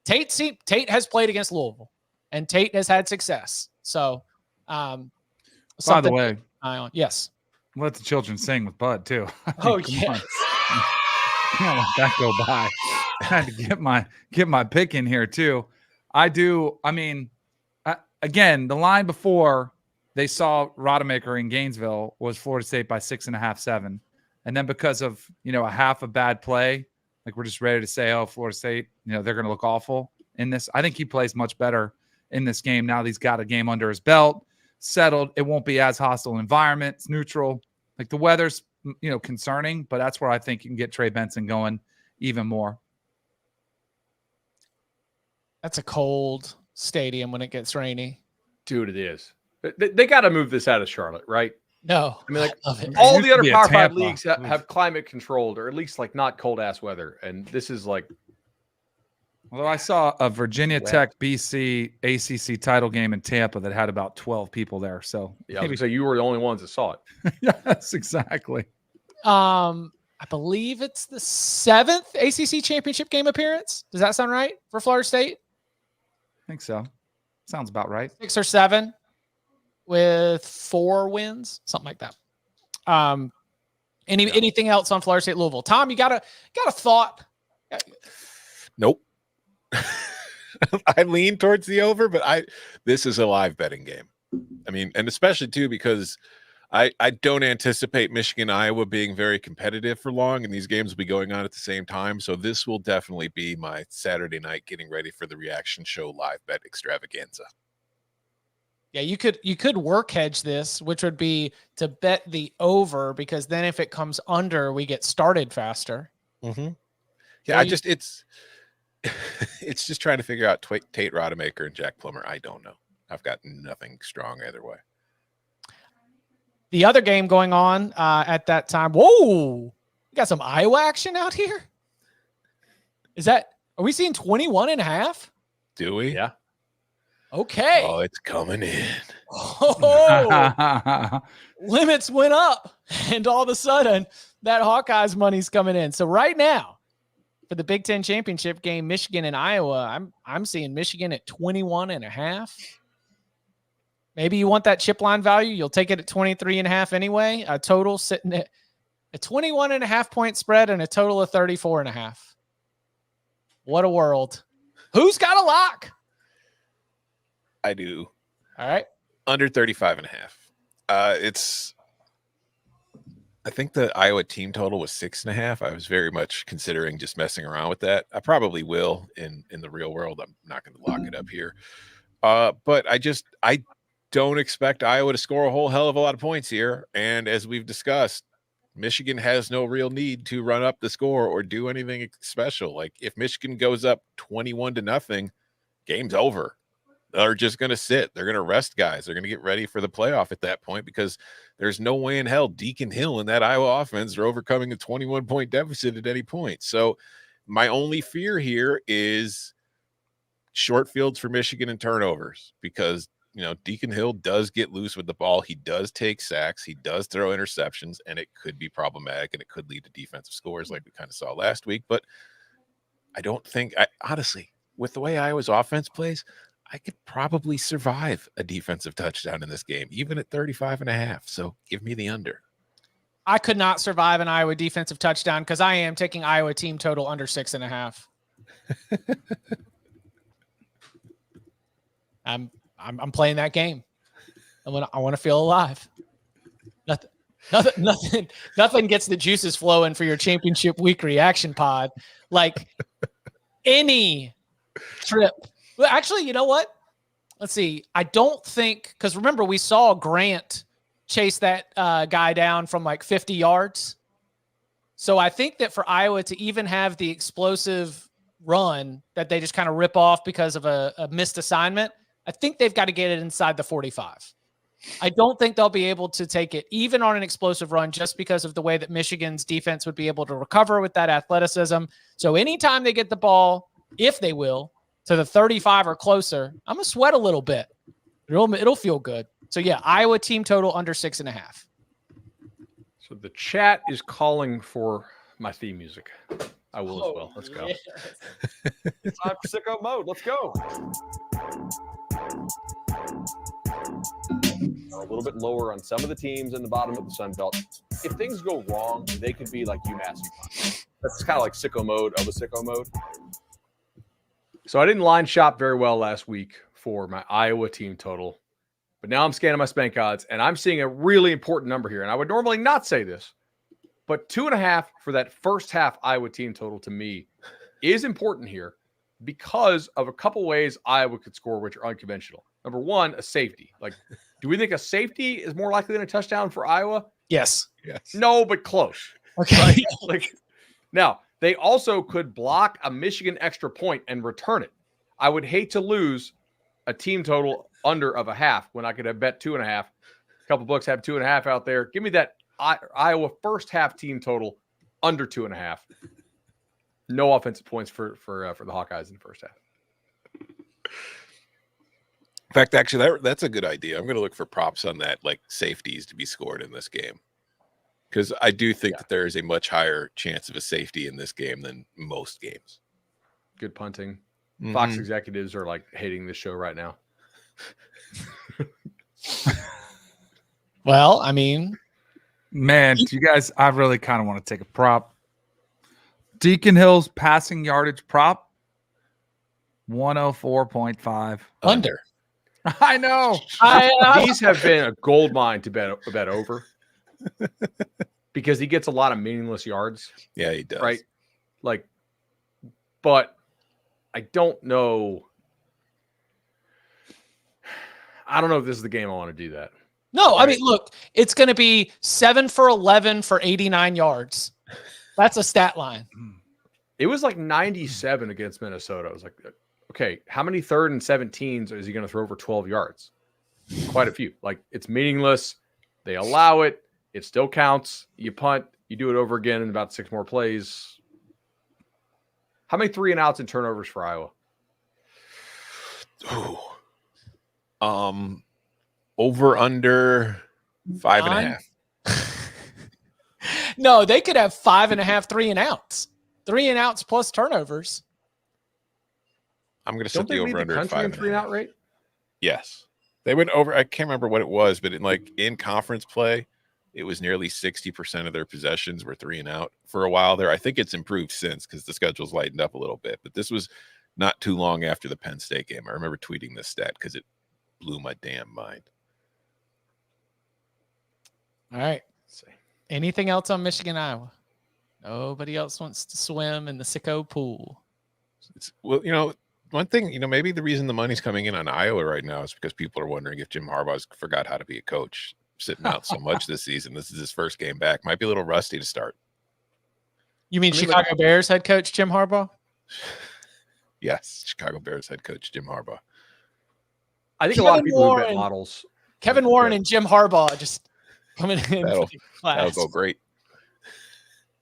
Tate has played against Louisville, and Tate has had success. So, by the way, yes, let the children sing with Bud too. Oh yeah, can't let that go by. I had to get my pick in here too. I do. I mean, again, the line before they saw Rodemaker in Gainesville was Florida State by 6.5, 7, and then because of a half a bad play, like we're just ready to say, oh, Florida State, they're going to look awful in this. I think he plays much better in this game now that he's got a game under his belt, settled. It won't be as hostile environment. It's neutral. Like the weather's, concerning, but that's where I think you can get Trey Benson going even more. That's a cold stadium when it gets rainy. Dude, it is. They got to move this out of Charlotte, right? No. I mean, like I all the other Power 5 Tampa leagues have climate controlled, or at least like not cold ass weather. And this is like, Although I saw a Virginia Tech BC ACC title game in Tampa that had about 12 people there. So yeah, I was gonna say you were the only ones that saw it. Yes, exactly. I believe it's the 7th ACC championship game appearance. Does that sound right for Florida State? I think so. Sounds about right. 6 or 7 with 4 wins, something like that. Anything else on Florida State Louisville? Tom, you got a thought? Nope. I lean towards the over, but this is a live betting game. I mean, and especially too because I don't anticipate Michigan Iowa being very competitive for long, and these games will be going on at the same time. So this will definitely be my Saturday night getting ready for the reaction show live bet extravaganza. Yeah, you could work hedge this, which would be to bet the over, because then if it comes under, we get started faster. Mm-hmm. Yeah, it's just trying to figure out Tate Rodemaker and Jack Plummer. I don't know. I've got nothing strong either way. The other game going on at that time. Whoa, you got some Iowa action out here. Are we seeing 21.5? Do we? Yeah. Okay. Oh, it's coming in. Oh, limits went up, and all of a sudden that Hawkeyes money's coming in. So right now, for the Big Ten championship game, Michigan and Iowa, I'm seeing Michigan at 21.5. Maybe you want that chip line value. You'll take it at 23.5 anyway. A total sitting at a 21.5 point spread and a total of 34.5. What a world. Who's got a lock? I do. All right. Under 35.5. I think the Iowa team total was 6.5. I was very much considering just messing around with that. I probably will in the real world. I'm not going to lock it up here. But I don't expect Iowa to score a whole hell of a lot of points here. And as we've discussed, Michigan has no real need to run up the score or do anything special. Like if Michigan goes up 21-0, game's over. They're just going to sit. They're going to rest guys. They're going to get ready for the playoff at that point because there's no way in hell Deacon Hill and that Iowa offense are overcoming a 21-point deficit at any point. So my only fear here is short fields for Michigan and turnovers because, Deacon Hill does get loose with the ball. He does take sacks. He does throw interceptions, and it could be problematic, and it could lead to defensive scores like we kind of saw last week. But I don't think honestly, with the way Iowa's offense plays, I could probably survive a defensive touchdown in this game, even at 35.5. So give me the under. I could not survive an Iowa defensive touchdown because I am taking Iowa team total under 6.5. I'm playing that game. I want to feel alive. Nothing gets the juices flowing for your championship week reaction pod. Like any trip. Well, actually, you know what? Let's see. I don't think, because remember, we saw Grant chase that guy down from like 50 yards. So I think that for Iowa to even have the explosive run that they just kind of rip off because of a missed assignment, I think they've got to get it inside the 45. I don't think they'll be able to take it even on an explosive run just because of the way that Michigan's defense would be able to recover with that athleticism. So anytime they get the ball, if they will, to the 35 or closer, I'm going to sweat a little bit. It'll feel good. So, yeah, Iowa team total under 6.5. So the chat is calling for my theme music. I will as well. Let's go. Yes. It's time for sicko mode. Let's go. A little bit lower on some of the teams in the bottom of the Sun Belt. If things go wrong, they could be like UMass. That's kind of like sicko mode of a sicko mode. So I didn't line shop very well last week for my Iowa team total, but now I'm scanning my spank odds and I'm seeing a really important number here. And I would normally not say this, but 2.5 for that first half Iowa team total to me is important here because of a couple ways Iowa could score, which are unconventional. Number one, a safety. Like, do we think a safety is more likely than a touchdown for Iowa? Yes. No, but close. Okay. Right? Like, now, they also could block a Michigan extra point and return it. I would hate to lose a team total under of a half when I could have bet 2.5. A couple books have 2.5 out there. Give me that Iowa first half team total under 2.5. No offensive points for the Hawkeyes in the first half. In fact, actually, that's a good idea. I'm going to look for props on that, like safeties to be scored in this game. Because I do think that there is a much higher chance of a safety in this game than most games. Good punting. Mm-hmm. Fox executives are like hating this show right now. Well, I mean, man, you guys, I really kind of want to take a prop. Deacon Hill's passing yardage prop, 104.5 under. I know. These have been a gold mine to bet over. Because he gets a lot of meaningless yards. Yeah, he does. Right? Like, but I don't know. I don't know if this is the game I want to do that. No, right? I mean, look, it's going to be 7 for 11 for 89 yards. That's a stat line. It was like 97 against Minnesota. I was like, okay, how many 3rd and 17s is he going to throw for 12 yards? Quite a few. Like, it's meaningless. They allow it. It still counts. You punt. You do it over again in about 6 more plays. How many 3 and outs and turnovers for Iowa? Over under 5.5. No, they could have 5.5 3 and outs. 3 and outs plus turnovers. I'm going to set the over under at 5.5. 3 and out rate. Yes, they went over. I can't remember what it was, but in conference play, it was nearly 60% of their possessions were 3 and out for a while there. I think it's improved since because the schedule's lightened up a little bit. But this was not too long after the Penn State game. I remember tweeting this stat because it blew my damn mind. All right. Anything else on Michigan, Iowa? Nobody else wants to swim in the sicko pool. Well, one thing, maybe the reason the money's coming in on Iowa right now is because people are wondering if Jim Harbaugh's forgot how to be a coach, sitting out so much this season. This is his first game back. Might be a little rusty to start. You mean Chicago Bears head coach Jim Harbaugh? Yes, Chicago Bears head coach Jim Harbaugh. I think a lot of people who bet models. Kevin Warren and Jim Harbaugh just coming in. That'll go great.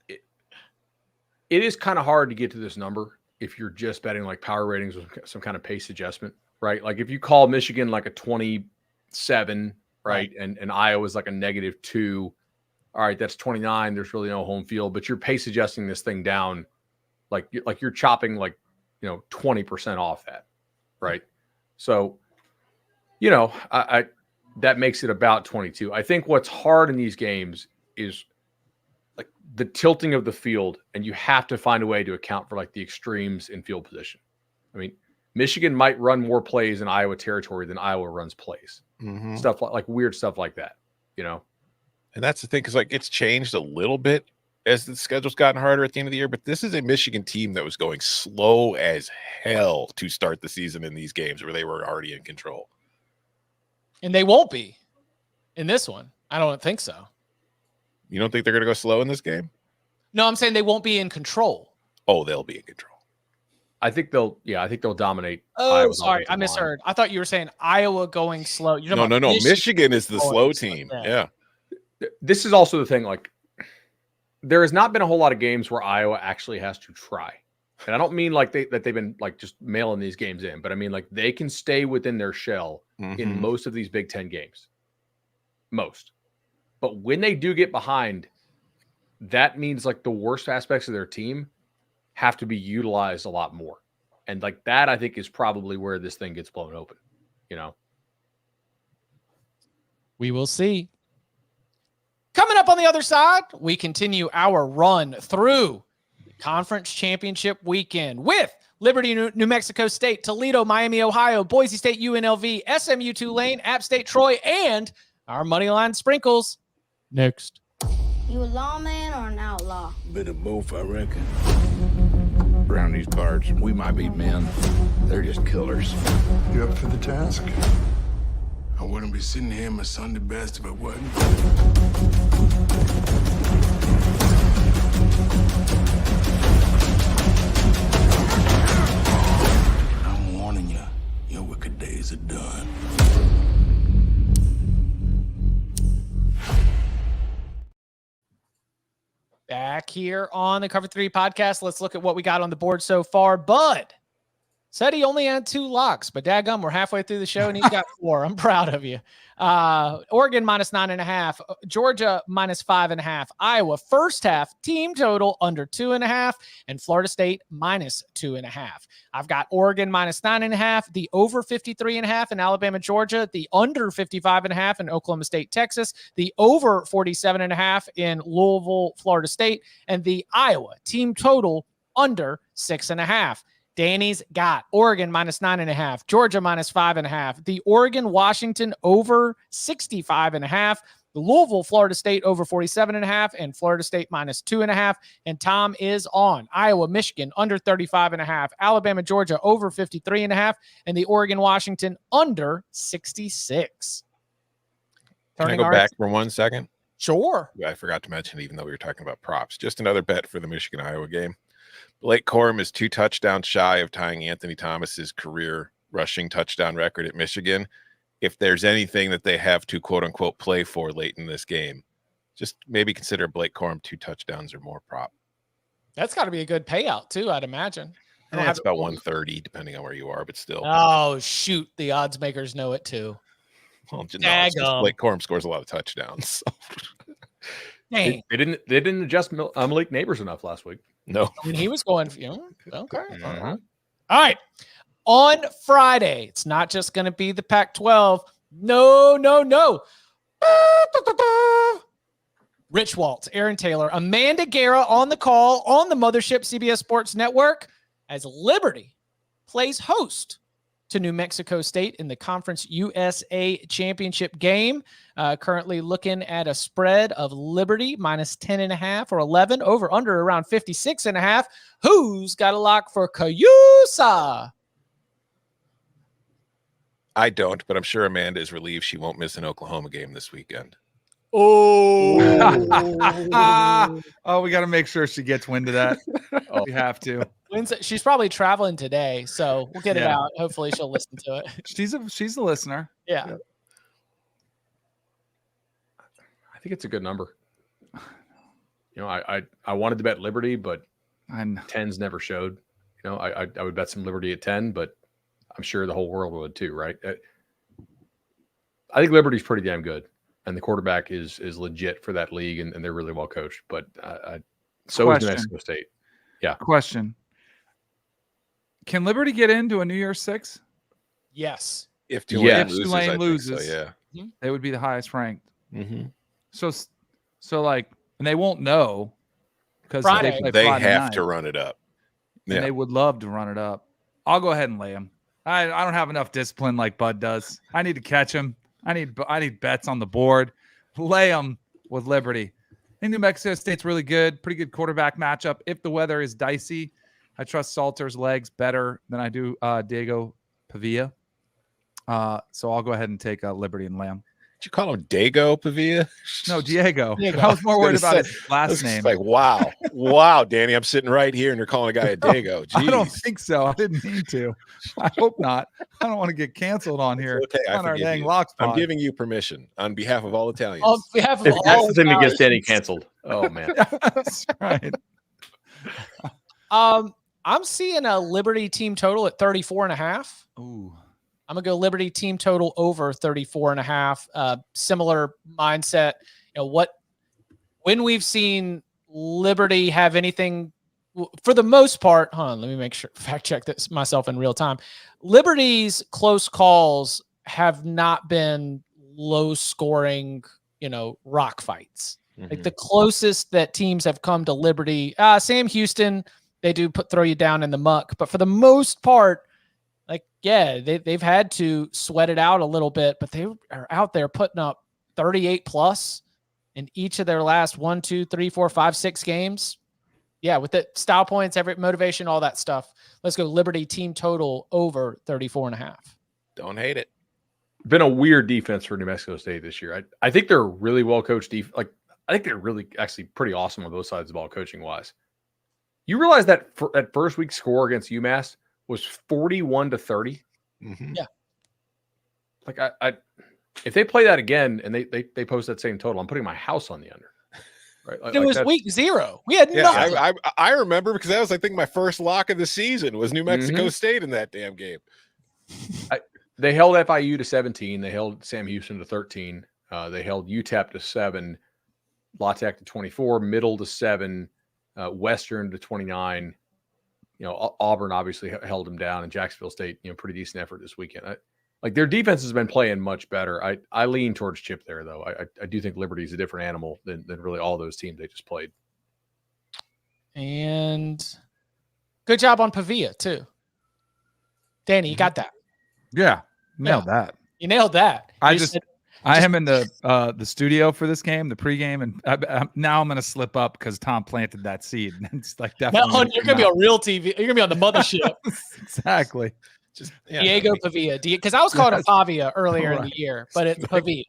It is kind of hard to get to this number if you're just betting like power ratings with some kind of pace adjustment, right? Like if you call Michigan like a 27, right? And Iowa's like a -2. All right, that's 29. There's really no home field, but you're pace adjusting this thing down like you're chopping 20% off that, right? So, I that makes it about 22. I think what's hard in these games is like the tilting of the field, and you have to find a way to account for like the extremes in field position. I mean, Michigan might run more plays in Iowa territory than Iowa runs plays. Mm-hmm. Stuff like weird stuff like that, And that's the thing, because it's changed a little bit as the schedule's gotten harder at the end of the year. But this is a Michigan team that was going slow as hell to start the season in these games where they were already in control. And they won't be in this one. I don't think so. You don't think they're going to go slow in this game? No, I'm saying they won't be in control. Oh, they'll be in control. I think they'll dominate. Oh, Iowa's sorry. I misheard. I thought you were saying Iowa going slow. No. Michigan is the slow team. Yeah. This is also the thing. Like, there has not been a whole lot of games where Iowa actually has to try. And I don't mean like they've been like just mailing these games in, but I mean like they can stay within their shell in most of these Big Ten games. Most. But when they do get behind, that means like the worst aspects of their team have to be utilized a lot more. And like that, I think, is probably where this thing gets blown open. We will see. Coming up on the other side, we continue our run through Conference Championship weekend with Liberty, New Mexico State, Toledo, Miami, Ohio, Boise State, UNLV, SMU, Tulane, App State, Troy, and our Moneyline Sprinkles next. You a lawman or an outlaw? Bit of both, I reckon. Around these parts, we might be men. They're just killers. You up for the task? I wouldn't be sitting here in my Sunday best if I wasn't. I'm warning you, your wicked days are done. Back here on the Cover 3 podcast, let's look at what we got on the board so far. Bud said he only had 2 locks, but daggum, we're halfway through the show and he's got 4. I'm proud of you. Oregon -9.5, Georgia -5.5, Iowa first half team total under 2.5, and Florida State -2.5. I've got Oregon -9.5, the over 53.5 in Alabama, Georgia, the under 55.5 in Oklahoma State, Texas, the over 47.5 in Louisville, Florida State, and the Iowa team total under 6.5. Danny's got Oregon -9.5, Georgia -5.5, the Oregon-Washington over 65.5, the Louisville, Florida State over 47.5, and Florida State -2.5. And Tom is on Iowa, Michigan under 35.5, Alabama, Georgia over 53.5, and the Oregon-Washington under 66. Can I go back for 1 second? Sure. I forgot to mention, even though we were talking about props, just another bet for the Michigan-Iowa game. Blake Corum is 2 touchdowns shy of tying Anthony Thomas's career rushing touchdown record at Michigan. If there's anything that they have to quote unquote play for late in this game, just maybe consider Blake Corum 2 touchdowns or more prop. That's got to be a good payout too, I'd imagine. It's about 130 depending on where you are, but still. Oh shoot, the odds makers know it too. Well, Blake Corum scores a lot of touchdowns. So. They didn't adjust Malik Neighbors enough last week. No. When he was going, okay. Mm-hmm. All right. On Friday, it's not just going to be the Pac-12. No. Rich Waltz, Aaron Taylor, Amanda Guerra on the call on the Mothership CBS Sports Network as Liberty plays host to New Mexico State in the Conference USA Championship game. Currently looking at a spread of Liberty -10.5 or 11, over under around 56.5. Who's got a lock for Cayusa? I don't, but I'm sure Amanda is relieved she won't miss an Oklahoma game this weekend. Oh, Oh, we got to make sure she gets wind of that. Oh, we have to. she's probably traveling today, so we'll get it Yeah. out. Hopefully, she'll listen to it. She's a listener. Yeah. I think it's a good number. You know, I wanted to bet Liberty, but 10's never showed. You know, I would bet some Liberty at 10, but I'm sure the whole world would too, right? I think Liberty's pretty damn good, and the quarterback is legit for that league, and they're really well coached. But so is New Mexico State. Yeah. Question: can Liberty get into a New Year's Six? Yes. If Tulane loses, yeah, they would be the highest ranked. Mm-hmm. So like, and they won't know because they have to run it up. Yeah. And they would love to run it up. I'll go ahead and lay them. I don't have enough discipline like Bud does. I need to catch him. I need bets on the board. Lay them with Liberty. I think New Mexico State's really good. Pretty good quarterback matchup. If the weather is dicey, I trust Salter's legs better than I do Diego Pavia. So I'll go ahead and take Liberty and Lamb. Did you call him Dago Pavia? No, Diego. I was more worried about his last name. Like, wow, Danny, I'm sitting right here and you're calling a guy a Dago. Jeez. I don't think so. I didn't mean to. I hope not. I don't want to get canceled on here. Okay, on our dang Locks pod. I'm giving you permission on behalf of all Italians. On behalf of all that's the thing that gets Danny canceled. Oh man, that's right. I'm seeing a Liberty team total at 34.5. Ooh. I'm gonna go Liberty team total over 34.5. Similar mindset. You know when we've seen Liberty have anything for the most part. Hold on, let me make sure fact check this myself in real time. Liberty's close calls have not been low scoring, rock fights. Mm-hmm. Like the closest that teams have come to Liberty, Sam Houston, they do throw you down in the muck, but for the most part, they've had to sweat it out a little bit, but they are out there putting up 38 plus in each of their last 1, 2, 3, 4, 5, 6 games. Yeah, with the style points, every motivation, all that stuff. Let's go Liberty team total over 34.5. Don't hate it. Been a weird defense for New Mexico State this year. I think they're really well coached. I think they're really actually pretty awesome on both sides of the ball coaching wise. You realize that that first week score against UMass was 41-30. Mm-hmm. Yeah. Like I if they play that again and they post that same total, I'm putting my house on the under. Right? It was week 0. We had nothing. I remember because that was, I think, my first lock of the season was New Mexico State in that damn game. They held FIU to 17. They held Sam Houston to 13. They held UTEP to 7, La Tech to 24, Middle to 7, Western to 29. Auburn obviously held them down, and Jacksonville State, pretty decent effort this weekend. Their defense has been playing much better. I lean towards Chip there, though. I do think Liberty is a different animal than really all those teams they just played. And good job on Pavia, too. Danny, you got that. Yeah, nailed that. You nailed that. I am in the studio for this game, the pregame, and now I'm going to slip up because Tom planted that seed. It's like definitely. You're going to be on real TV. You're going to be on the mothership. Exactly. Diego Pavia, because I was calling him Pavia earlier in the year, but it's Pavia.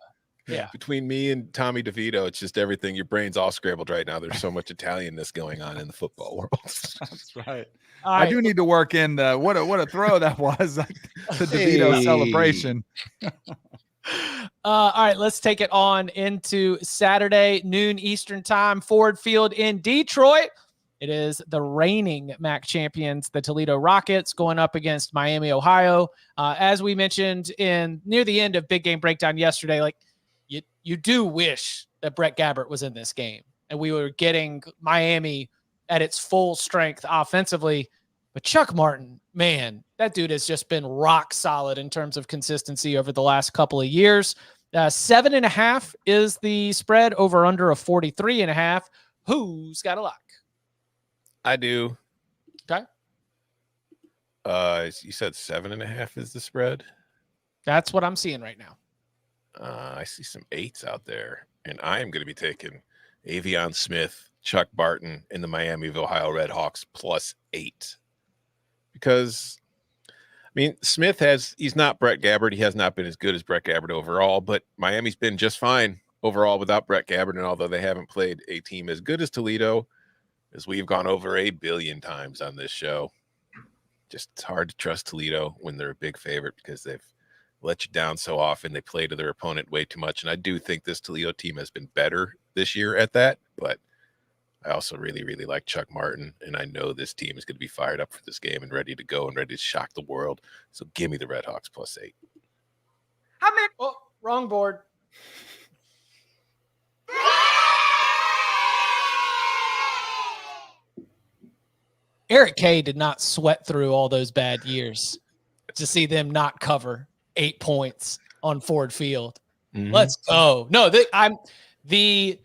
Yeah. Between me and Tommy DeVito, it's just everything. Your brain's all scrambled right now. There's so much Italianness going on in the football world. That's right. I do need to work in the what a throw that was, the DeVito celebration. All right, let's take it on into Saturday, noon Eastern time, Ford Field in Detroit. It is the reigning MAC champions, the Toledo Rockets, going up against Miami, Ohio. As we mentioned near the end of Big Game Breakdown yesterday, you do wish that Brett Gabbert was in this game and we were getting Miami at its full strength offensively. But Chuck Martin, man, that dude has just been rock solid in terms of consistency over the last couple of years. 7.5 is the spread, over under a 43.5. Who's got a lock? I do. Okay. You said 7.5 is the spread? That's what I'm seeing right now. I see some 8s out there, and I am going to be taking Avion Smith, Chuck Barton, and the Miami of Ohio Redhawks +8. Because mean, he's not Brett Gabbert. He has not been as good as Brett Gabbert overall, but Miami's been just fine overall without Brett Gabbert. And although they haven't played a team as good as Toledo, as we've gone over 1 billion times on this show, just it's hard to trust Toledo when they're a big favorite because they've let you down so often. They play to their opponent way too much. And I do think this Toledo team has been better this year at that, but I also really, really like Chuck Martin, and I know this team is going to be fired up for this game and ready to go and ready to shock the world. So give me the Redhawks +8. Oh, wrong board. Eric K did not sweat through all those bad years to see them not cover 8 points on Ford Field. Mm-hmm. Let's go. No, the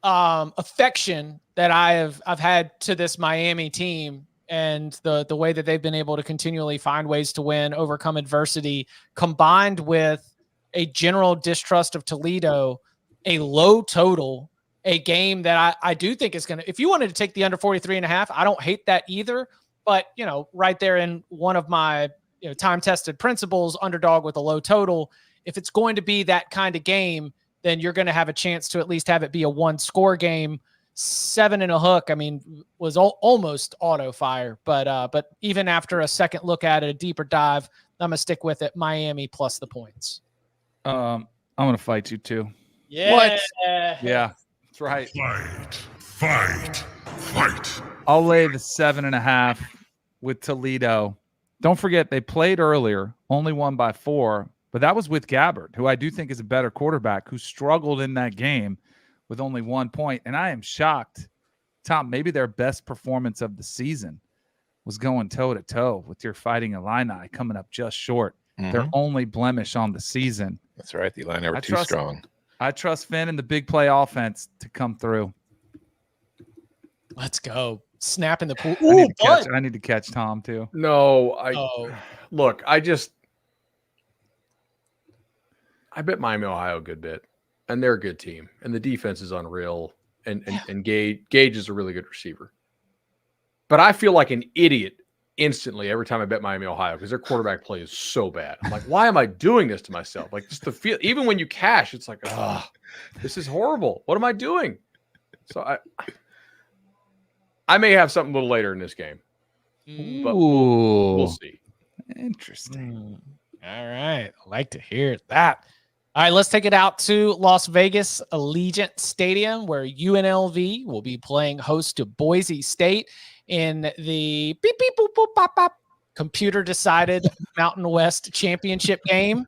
affection that I've had to this Miami team and the way that they've been able to continually find ways to win, overcome adversity, combined with a general distrust of Toledo, a low total, a game that I do think is going to, if you wanted to take the under 43.5, I don't hate that either, but right there in one of my, time-tested principles, underdog with a low total, if it's going to be that kind of game, then you're going to have a chance to at least have it be a 1-score game. 7 and a hook, I mean, was almost auto fire, but even after a second look at it, a deeper dive, I'm going to stick with it. Miami plus the points. I'm going to fight you too. Yeah. What? Yeah, that's right. Fight. I'll lay the 7.5 with Toledo. Don't forget, they played earlier, only won by 4, but that was with Gabbert, who I do think is a better quarterback, who struggled in that game with only 1 point. And I am shocked, Tom, maybe their best performance of the season was going toe-to-toe with your Fighting Illini coming up just short. Mm-hmm. Their only blemish on the season. That's right. The Illini were too strong. I trust Finn and the big play offense to come through. Let's go. Snap in the pool. I need to catch Tom too. No, look, I bet Miami, Ohio a good bit, and they're a good team, and the defense is unreal, and Gage is a really good receiver. But I feel like an idiot instantly every time I bet Miami, Ohio, because their quarterback play is so bad. I'm like, why am I doing this to myself? Like, just the feel, even when you cash, it's like, this is horrible. What am I doing? So I may have something a little later in this game, but we'll see. Interesting. All right. I like to hear that. All right, let's take it out to Las Vegas Allegiant Stadium, where UNLV will be playing host to Boise State in the beep, beep, boop, boop, pop, pop, computer-decided Mountain West Championship game.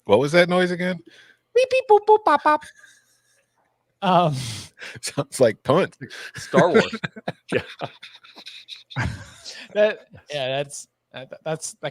What was that noise again? Beep, beep, boop, boop, pop, pop. Sounds like punt. Star Wars. That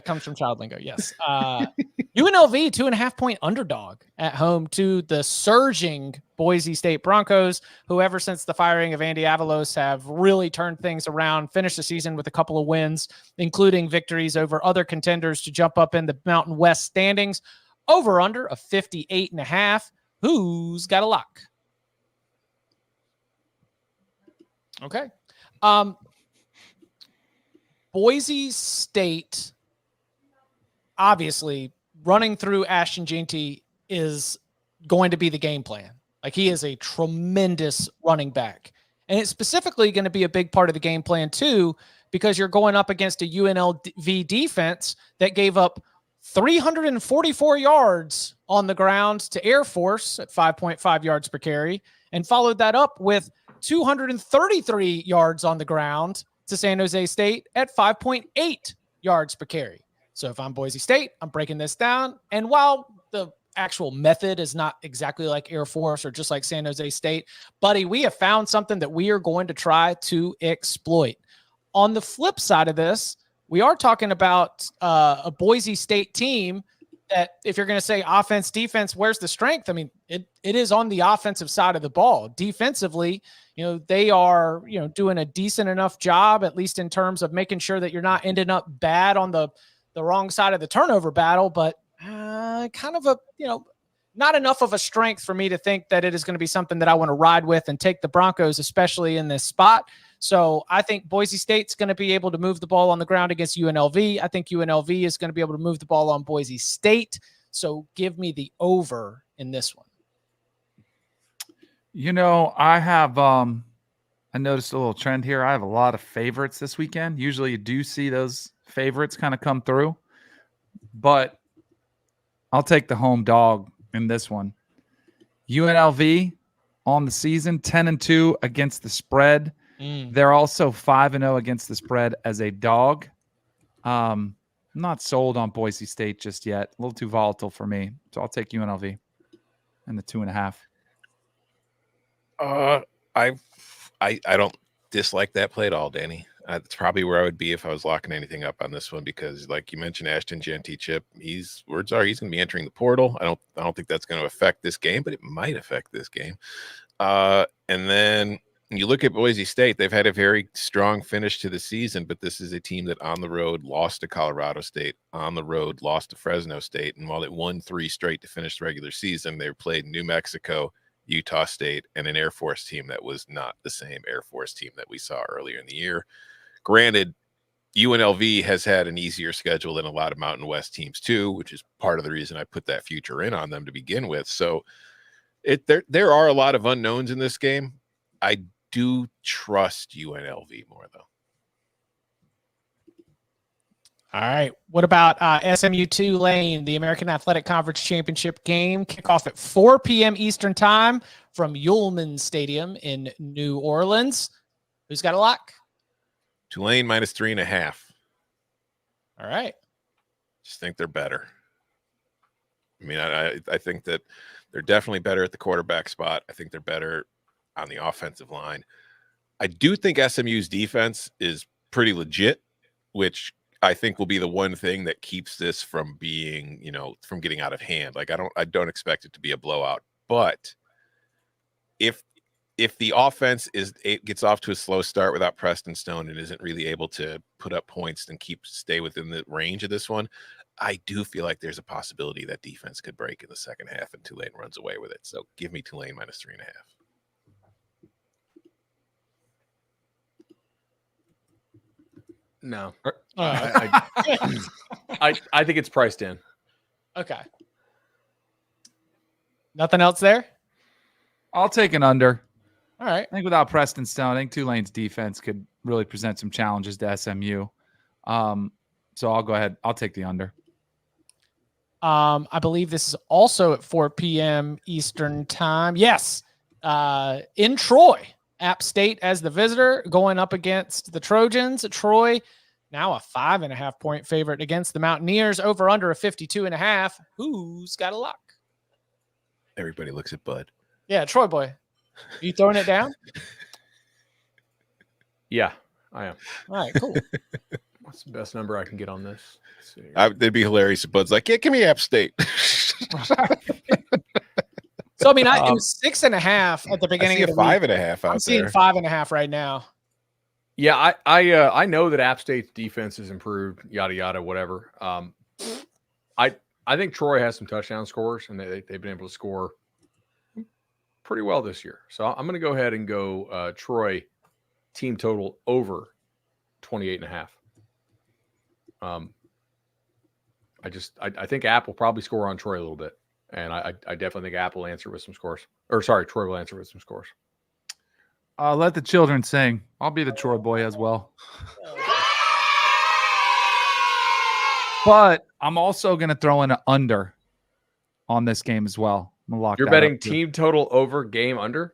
comes from child lingo. Yes. UNLV 2.5-point underdog at home to the surging Boise State Broncos, who ever since the firing of Andy Avalos have really turned things around, finished the season with a couple of wins, including victories over other contenders to jump up in the Mountain West standings. Over under a 58.5. Who's got a lock? Okay. Boise State, obviously, running through Ashton Jeanty is going to be the game plan. Like, he is a tremendous running back. And it's specifically going to be a big part of the game plan, too, because you're going up against a UNLV defense that gave up 344 yards on the ground to Air Force at 5.5 yards per carry, and followed that up with 233 yards on the ground to San Jose State at 5.8 yards per carry. So if I'm Boise State, I'm breaking this down. And while the actual method is not exactly like Air Force or just like San Jose State, buddy, we have found something that we are going to try to exploit. On the flip side of this, we are talking about a Boise State team that, if you're going to say offense, defense, where's the strength? I mean, it is on the offensive side of the ball. Defensively, they are, doing a decent enough job, at least in terms of making sure that you're not ending up bad on the wrong side of the turnover battle, but kind of not enough of a strength for me to think that it is going to be something that I want to ride with and take the Broncos, especially in this spot. So I think Boise State's going to be able to move the ball on the ground against UNLV. I think UNLV is going to be able to move the ball on Boise State. So give me the over in this one. You know, I have I noticed a little trend here. I have a lot of favorites this weekend. Usually you do see those favorites kind of come through, but I'll take the home dog in this one. UNLV on the season, 10-2 against the spread. They're also 5-0 against the spread as a dog. I'm not sold on Boise State just yet. A little too volatile for me. So I'll take UNLV and the 2.5. I don't dislike that play at all, Danny. That's probably where I would be if I was locking anything up on this one, because like you mentioned, Ashton Genty, Chip, he's going to be entering the portal. I don't think that's going to affect this game, but it might affect this game. And then you look at Boise State, they've had a very strong finish to the season, but this is a team that on the road lost to Colorado State, on the road lost to Fresno State. And while it won 3 straight to finish the regular season, they played New Mexico, Utah State, and an Air Force team that was not the same Air Force team that we saw earlier in the year. Granted, UNLV has had an easier schedule than a lot of Mountain West teams too, which is part of the reason I put that future in on them to begin with. So there are a lot of unknowns in this game. I do trust UNLV more, though. All right. What about SMU Tulane, the American Athletic Conference Championship game? Kickoff at 4 p.m. Eastern time from Yulman Stadium in New Orleans. Who's got a lock? Tulane minus 3.5. All right. Just think they're better. I mean, I think that they're definitely better at the quarterback spot. I think they're better on the offensive line. I do think SMU's defense is pretty legit, which I think will be the one thing that keeps this from being, from getting out of hand. Like I don't expect it to be a blowout, but if the offense gets off to a slow start without Preston Stone and isn't really able to put up points and stay within the range of this one, I do feel like there's a possibility that defense could break in the second half and Tulane runs away with it. So give me Tulane minus 3.5. No, I think it's priced in. Okay. Nothing else there? I'll take an under. All right. I think without Preston Stone, I think Tulane's defense could really present some challenges to SMU. So I'll go ahead. I'll take the under. I believe this is also at 4 p.m. Eastern time. Yes. In Troy, App State as the visitor going up against the Trojans. Troy now a 5.5 point favorite against the Mountaineers, over under a 52.5. Who's got a lock? Everybody looks at Bud. Yeah. Troy boy. Are you throwing it down? Yeah, I am. All right, cool. What's the best number I can get on this? Let's see. It'd be hilarious if Bud's like, yeah, give me App State. So, I mean, it was 6.5 at the beginning of the 5.5 I'm seeing 5.5 right now. Yeah, I know that App State's defense has improved, yada yada, whatever. I think Troy has some touchdown scores, and they've been able to score pretty well this year. So I'm going to go ahead and go Troy team total over 28.5. I think App will probably score on Troy a little bit. And I definitely think App will answer with some scores. Or sorry, Troy will answer with some scores. Let the children sing. I'll be the Troy boy as well. But I'm also going to throw in an under on this game as well. I'm gonna lock You're that betting up too. team total over game under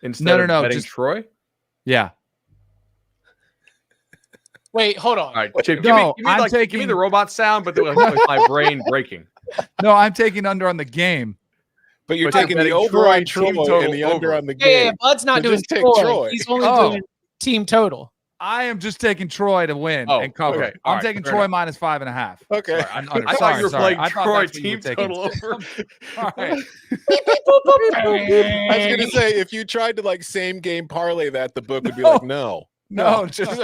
instead of betting just Troy? Yeah. Wait, hold on. All right, Chip, No, give me the robot sound, but with my brain breaking. No, I'm taking under on the game. But you're But taking you're the betting over on Troy team Troy total and the under over. on the game. Yeah, Bud's not So doing just take Troy. Troy. He's only doing team total. I am just taking Troy to win Oh, and cover. okay. All I'm right, taking fair Troy enough. minus 5.5. Okay. Sorry, I'm under. I thought Sorry, you were sorry. playing I thought Troy that's what you team were taking. total over. All right. I was going to say, if you tried to like same game parlay that, the book would be like, no. No, Just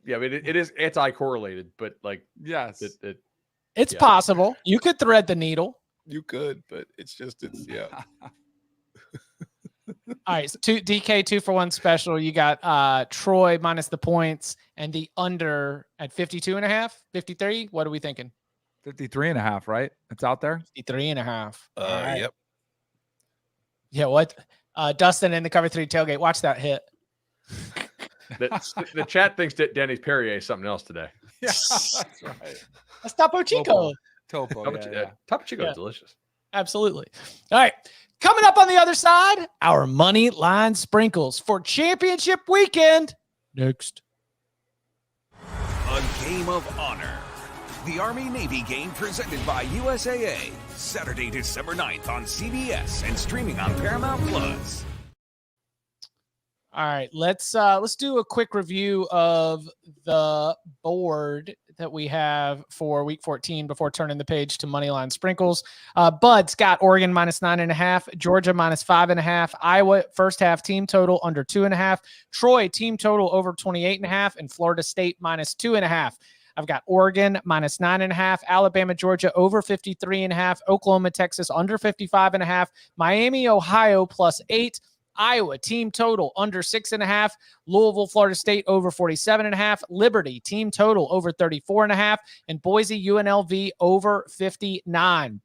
Yeah, I mean, it is anti-correlated, but like, yes. It's Yeah. possible. You could thread the needle. you could, but it's yeah. All right, so DK 2-for-1 special. You got Troy minus the points and the under at 52.5, 53. What are we thinking? 53.5, right? It's out there. 53.5. Right. Yep. Yeah, what? Dustin in the cover 3 tailgate. Watch that hit. The chat thinks that Denny's Perrier is something else today. Yeah, that's right. That's Topo Chico. Topo. Topo Chico is delicious. Absolutely. All right. Coming up on the other side, our money line sprinkles for championship weekend. Next. A game of honor. The Army-Navy game presented by USAA. Saturday, December 9th on CBS and streaming on Paramount Plus. All right, let's do a quick review of the board that we have for week 14 before turning the page to Moneyline Sprinkles. Bud's got Oregon minus 9.5, Georgia minus 5.5, Iowa first half team total under 2.5, Troy team total over 28.5, and Florida State minus 2.5. I've got Oregon minus 9.5, Alabama, Georgia over 53.5, Oklahoma, Texas under 55.5, Miami, Ohio plus 8, Iowa team total under 6.5, Louisville, Florida State over 47.5, Liberty team total over 34.5, and Boise, UNLV over 59.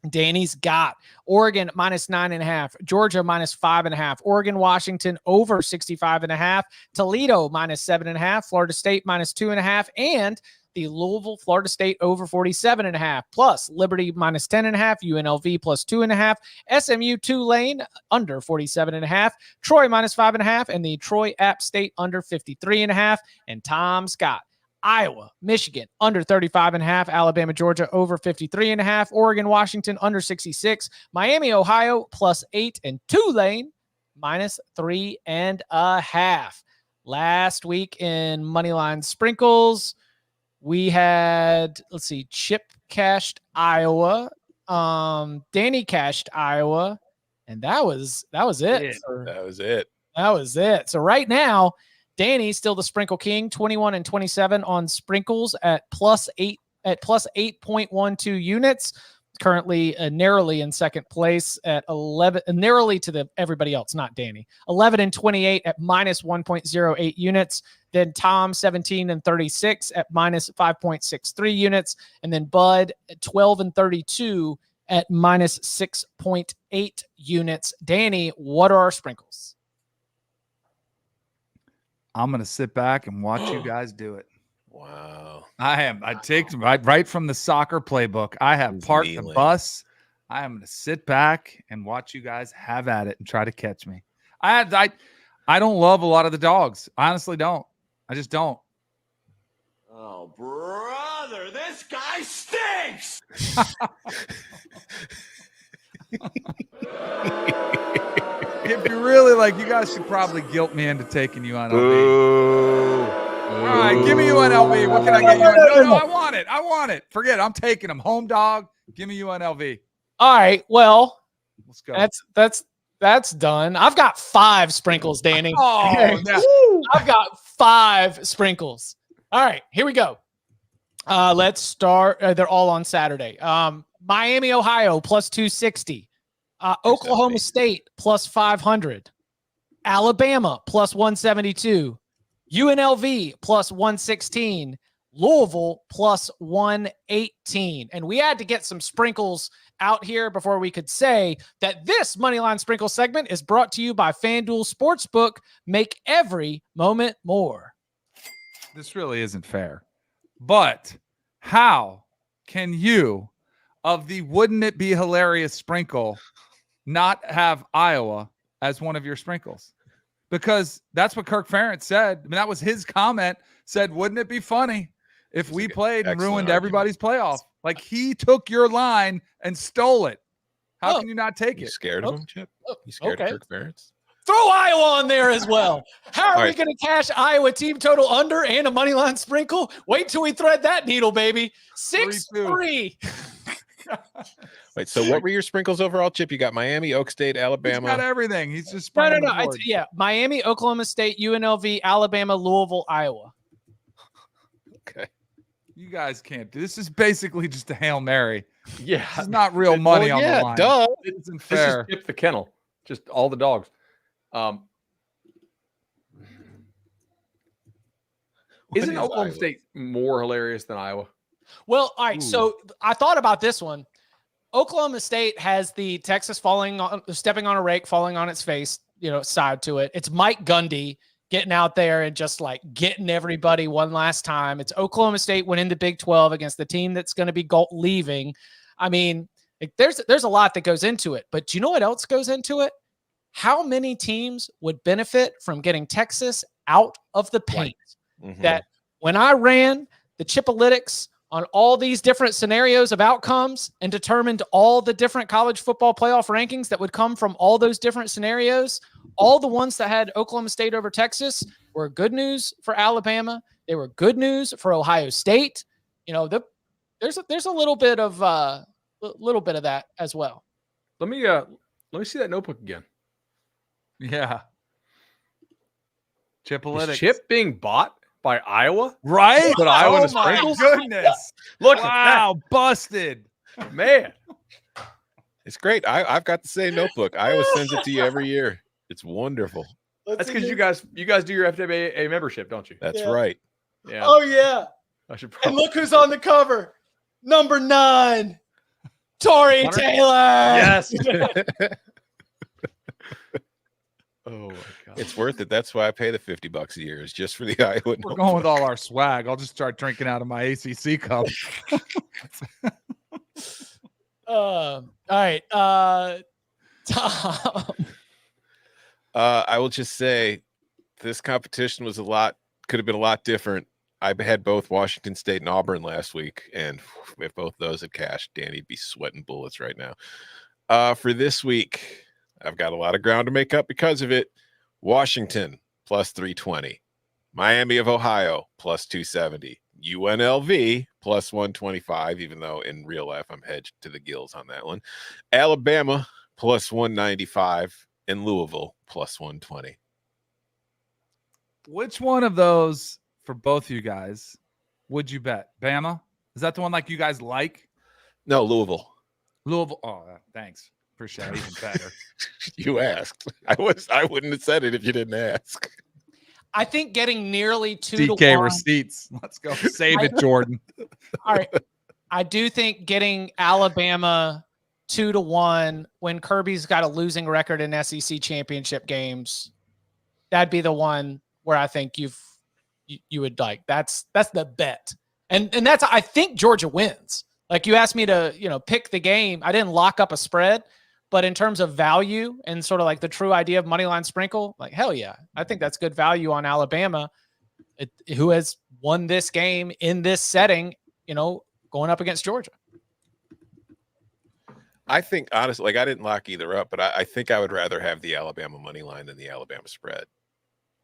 Danny's got Oregon minus 9.5, Georgia minus 5.5, Oregon, Washington over 65.5, Toledo minus 7.5, Florida State minus 2.5, and the Louisville, Florida State over 47.5, plus Liberty minus 10.5, UNLV plus 2.5, SMU Tulane under 47.5, Troy minus 5.5, and the Troy App State under 53.5. And Tom Scott, Iowa, Michigan under 35.5, Alabama, Georgia over 53.5, Oregon, Washington under 66, Miami, Ohio plus 8, and Tulane minus 3.5. Last week in Moneyline Sprinkles, we had, let's see, Chip cashed Iowa, Danny cashed Iowa, and that was it. That was it. That was it. So right now, Danny's still the sprinkle king, 21-27 on sprinkles at plus 8.12 units. Currently narrowly in second place at 11, narrowly to everybody else, not Danny. 11-28 at minus 1.08 units. Then Tom 17-36 at minus 5.63 units, and then Bud 12-32 at minus 6.8 units. Danny, what are our sprinkles? I'm gonna sit back and watch you guys do it. Wow. I take right from the soccer playbook. I have parked the bus. I am going to sit back and watch you guys have at it and try to catch me. I don't love a lot of the dogs. I honestly don't. I just don't. Oh, brother, this guy stinks. If you really like, you guys should probably guilt me into taking UNLV. Ooh. All right, give me UNLV. What can I get you? No, I want it. I want it. Forget it. I'm taking them. Home dog. Give me UNLV. All right. Well, let's go. That's done. I've got 5 sprinkles, Danny. Oh, yeah. I've got 5 sprinkles. All right, here we go. Let's start. They're all on Saturday. Miami, Ohio plus 260. Oklahoma State plus 500. Alabama plus 172. UNLV plus 116, Louisville plus 118. And we had to get some sprinkles out here before we could say that this Moneyline Sprinkle segment is brought to you by FanDuel Sportsbook. Make every moment more. This really isn't fair. But how can you, of the wouldn't it be hilarious sprinkle, not have Iowa as one of your sprinkles? Because that's what Kirk Ferentz said. I mean, that was his comment. Said, wouldn't it be funny if we played and ruined everybody's playoff? Like, he took your line and stole it. How can you not take it? You scared of him, Chip? You scared of Kirk Ferentz? Throw Iowa on there as well. How are we going to cash Iowa team total under and a money line sprinkle? Wait till we thread that needle, baby. 6-3. Wait, so what were your sprinkles overall, Chip? You got Miami, Oak State, Alabama. He's got everything. He's just no. Yeah, Miami, Oklahoma State, UNLV, Alabama, Louisville, Iowa. Okay. You guys can't do this. Is basically just a Hail Mary. Yeah. It's not real money on the line. Duh. It isn't fair. This is Chip the Kennel. Just all the dogs. Isn't Oklahoma State more hilarious than Iowa? Well, all right. So I thought about this one. Oklahoma State has the Texas stepping on a rake, falling on its face, side to it. It's Mike Gundy getting out there and just like getting everybody one last time. It's Oklahoma State winning the Big 12 against the team that's going to be leaving. I mean, there's a lot that goes into it, but do you know what else goes into it? How many teams would benefit from getting Texas out of the paint? Right. Mm-hmm. That when I ran the Chipolytics on all these different scenarios of outcomes and determined all the different college football playoff rankings that would come from all those different scenarios, all the ones that had Oklahoma State over Texas were good news for Alabama. They were good news for Ohio State. There's a little bit of that as well. Let me see that notebook again. Yeah. Chipolytics. Is Chip being bought by Iowa? Right? But Iowa Oh and the my sprinkles? goodness. Look wow, busted. at that. Man. It's great. I've got the same notebook. Iowa sends it to you every year. It's wonderful. That's because you guys do your FWA membership, don't you? That's right. Yeah. Oh, yeah. I should And look who's on the cover. Number 9, Torrey Hunter? Taylor. Yes. Oh my God. It's worth it. That's why I pay the $50 a year. It's just for the Iowa. We're going with all our swag. I'll just start drinking out of my ACC cup. All right. Tom. I will just say this competition was could have been a lot different. I had both Washington State and Auburn last week, and if both those had cashed, Danny'd be sweating bullets right now. For this week, I've got a lot of ground to make up because of it. Washington plus 320, Miami of Ohio plus 270, UNLV plus 125, even though in real life I'm hedged to the gills on that one. Alabama plus 195, and Louisville plus 120. Which one of those for both you guys would you bet? Bama? Is that the one like you guys like? No, Louisville. Louisville. Oh, thanks. Appreciate it. Even better. You asked. I wouldn't have said it if you didn't ask. I think getting nearly 2 DK to 1. receipts. Let's go. Save it, Jordan. All right. I do think getting Alabama 2 to 1 when Kirby's got a losing record in SEC championship games, that'd be the one where I think you would like. That's the bet. And that's, I think Georgia wins. Like you asked me to, pick the game. I didn't lock up a spread, but in terms of value and sort of like the true idea of money line sprinkle, like hell yeah, I think that's good value on Alabama, who has won this game in this setting, going up against Georgia. I think honestly, like I didn't lock either up, but I think I would rather have the Alabama money line than the Alabama spread,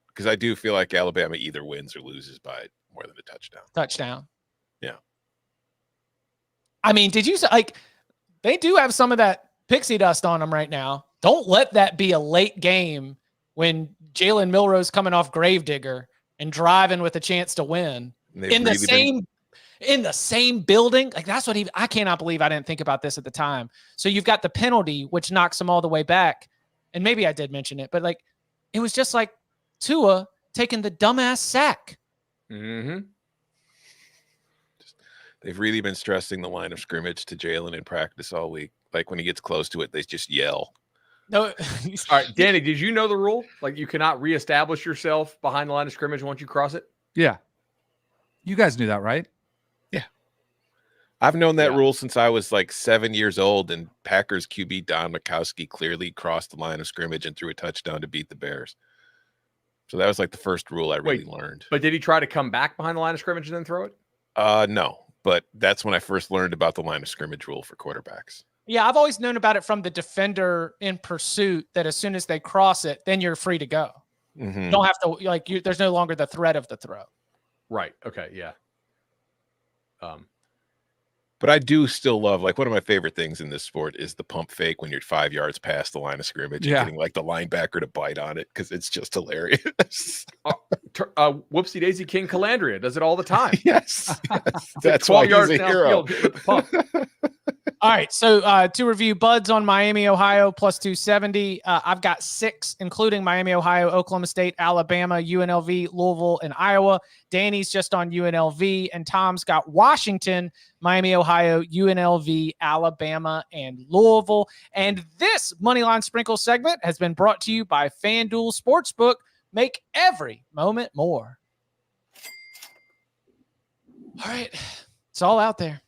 because I do feel like Alabama either wins or loses by more than a touchdown. Yeah. I mean, did you they do have some of that pixie dust on them right now. Don't let that be a late game when Jalen Milroe's coming off Gravedigger and driving with a chance to win in the same building. Like that's what I cannot believe I didn't think about this at the time. So you've got the penalty, which knocks them all the way back. And maybe I did mention it, but like, it was just like Tua taking the dumbass sack. Mm-hmm. They've really been stressing the line of scrimmage to Jalen in practice all week. Like when he gets close to it, they just yell. No. All right, Danny, did you know the rule? Like you cannot reestablish yourself behind the line of scrimmage once you cross it? Yeah. You guys knew that, right? Yeah. I've known that rule since I was like 7 years old, and Packers QB Don Mikowski clearly crossed the line of scrimmage and threw a touchdown to beat the Bears. So that was like the first rule I really learned. But did he try to come back behind the line of scrimmage and then throw it? No, but that's when I first learned about the line of scrimmage rule for quarterbacks. Yeah, I've always known about it from the defender in pursuit, that as soon as they cross it, then you're free to go. Mm-hmm. You don't have to, there's no longer the threat of the throw. Right. Okay. Yeah. But I do still love, like, one of my favorite things in this sport is the pump fake when you're 5 yards past the line of scrimmage and getting like the linebacker to bite on it, because it's just hilarious. Whoopsie Daisy King Calandria does it all the time. Yes. That's why he's a hero. All All right. So to review, Buds on Miami, Ohio, plus 270. I've got 6, including Miami, Ohio, Oklahoma State, Alabama, UNLV, Louisville, and Iowa. Danny's just on UNLV, and Tom's got Washington, Miami, Ohio, UNLV, Alabama, and Louisville. And this Moneyline Sprinkle segment has been brought to you by FanDuel Sportsbook. Make every moment more. All right. It's all out there.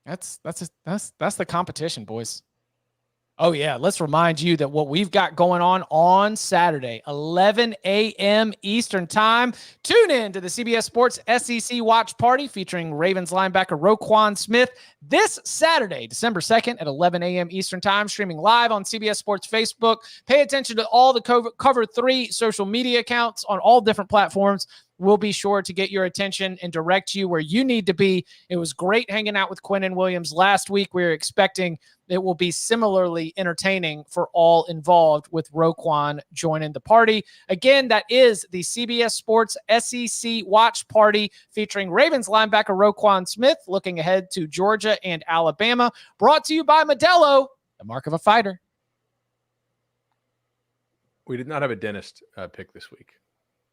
That's the competition, boys. Oh, yeah. Let's remind you that what we've got going on Saturday, 11 a.m. Eastern time. Tune in to the CBS Sports SEC Watch Party featuring Ravens linebacker Roquan Smith this Saturday, December 2nd at 11 a.m. Eastern time, streaming live on CBS Sports Facebook. Pay attention to all the Cover 3 social media accounts on all different platforms. We'll be sure to get your attention and direct you where you need to be. It was great hanging out with Quinnen Williams last week. We're expecting it will be similarly entertaining for all involved with Roquan joining the party. Again, that is the CBS Sports SEC Watch Party featuring Ravens linebacker Roquan Smith, looking ahead to Georgia and Alabama. Brought to you by Modelo, the mark of a fighter. We did not have a dentist pick this week.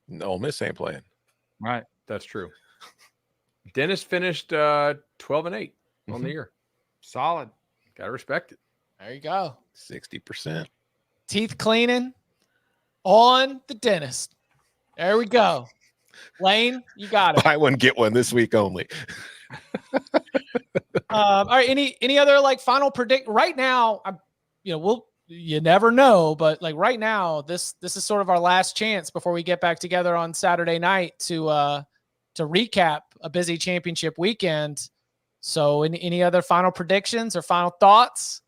No, Ole Miss ain't playing. Right. That's true. Dennis finished 12-8 on the year. Solid. Got to respect it. There you go. 60%. Teeth cleaning on the dentist. There we go. Lane, you got it. Buy one, get one this week only. All right. Any other like final predict right now? You never know, but like right now, this is sort of our last chance before we get back together on Saturday night to recap a busy championship weekend. So any other final predictions or final thoughts?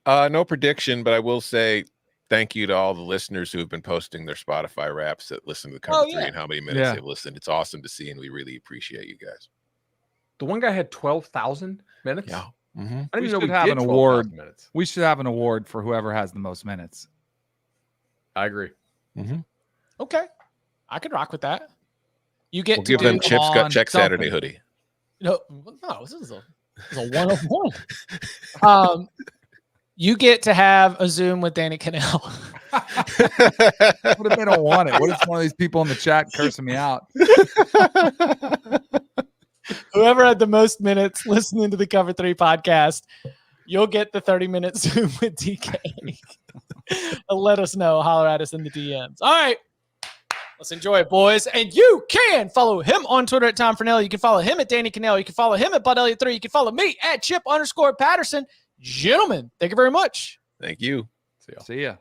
No prediction, but I will say thank you to all the listeners who have been posting their Spotify raps that listen to the Cover 3 and how many minutes they've listened. It's awesome to see, and we really appreciate you guys. The one guy had 12,000 minutes. Yeah. I didn't We know should we have did an award. 12,000 minutes. We should have an award for whoever has the most minutes. I agree. Okay. I could rock with that. You get We'll to give them do- Chip's Got Check something. Saturday hoodie. No, this is a one-on-one. You get to have a Zoom with Danny Cannell. What if they don't want it? What if one of these people in the chat cursing me out? Whoever had the most minutes listening to the Cover 3 podcast, you'll get the 30-minute Zoom with DK. Let us know. Holler at us in the DMs. All right. Let's enjoy it, boys. And you can follow him on Twitter at Tom Fernell. You can follow him at Danny Cannell. You can follow him at Bud Elliott 3. You can follow me at Chip_Patterson. Gentlemen, thank you very much. Thank you. See ya.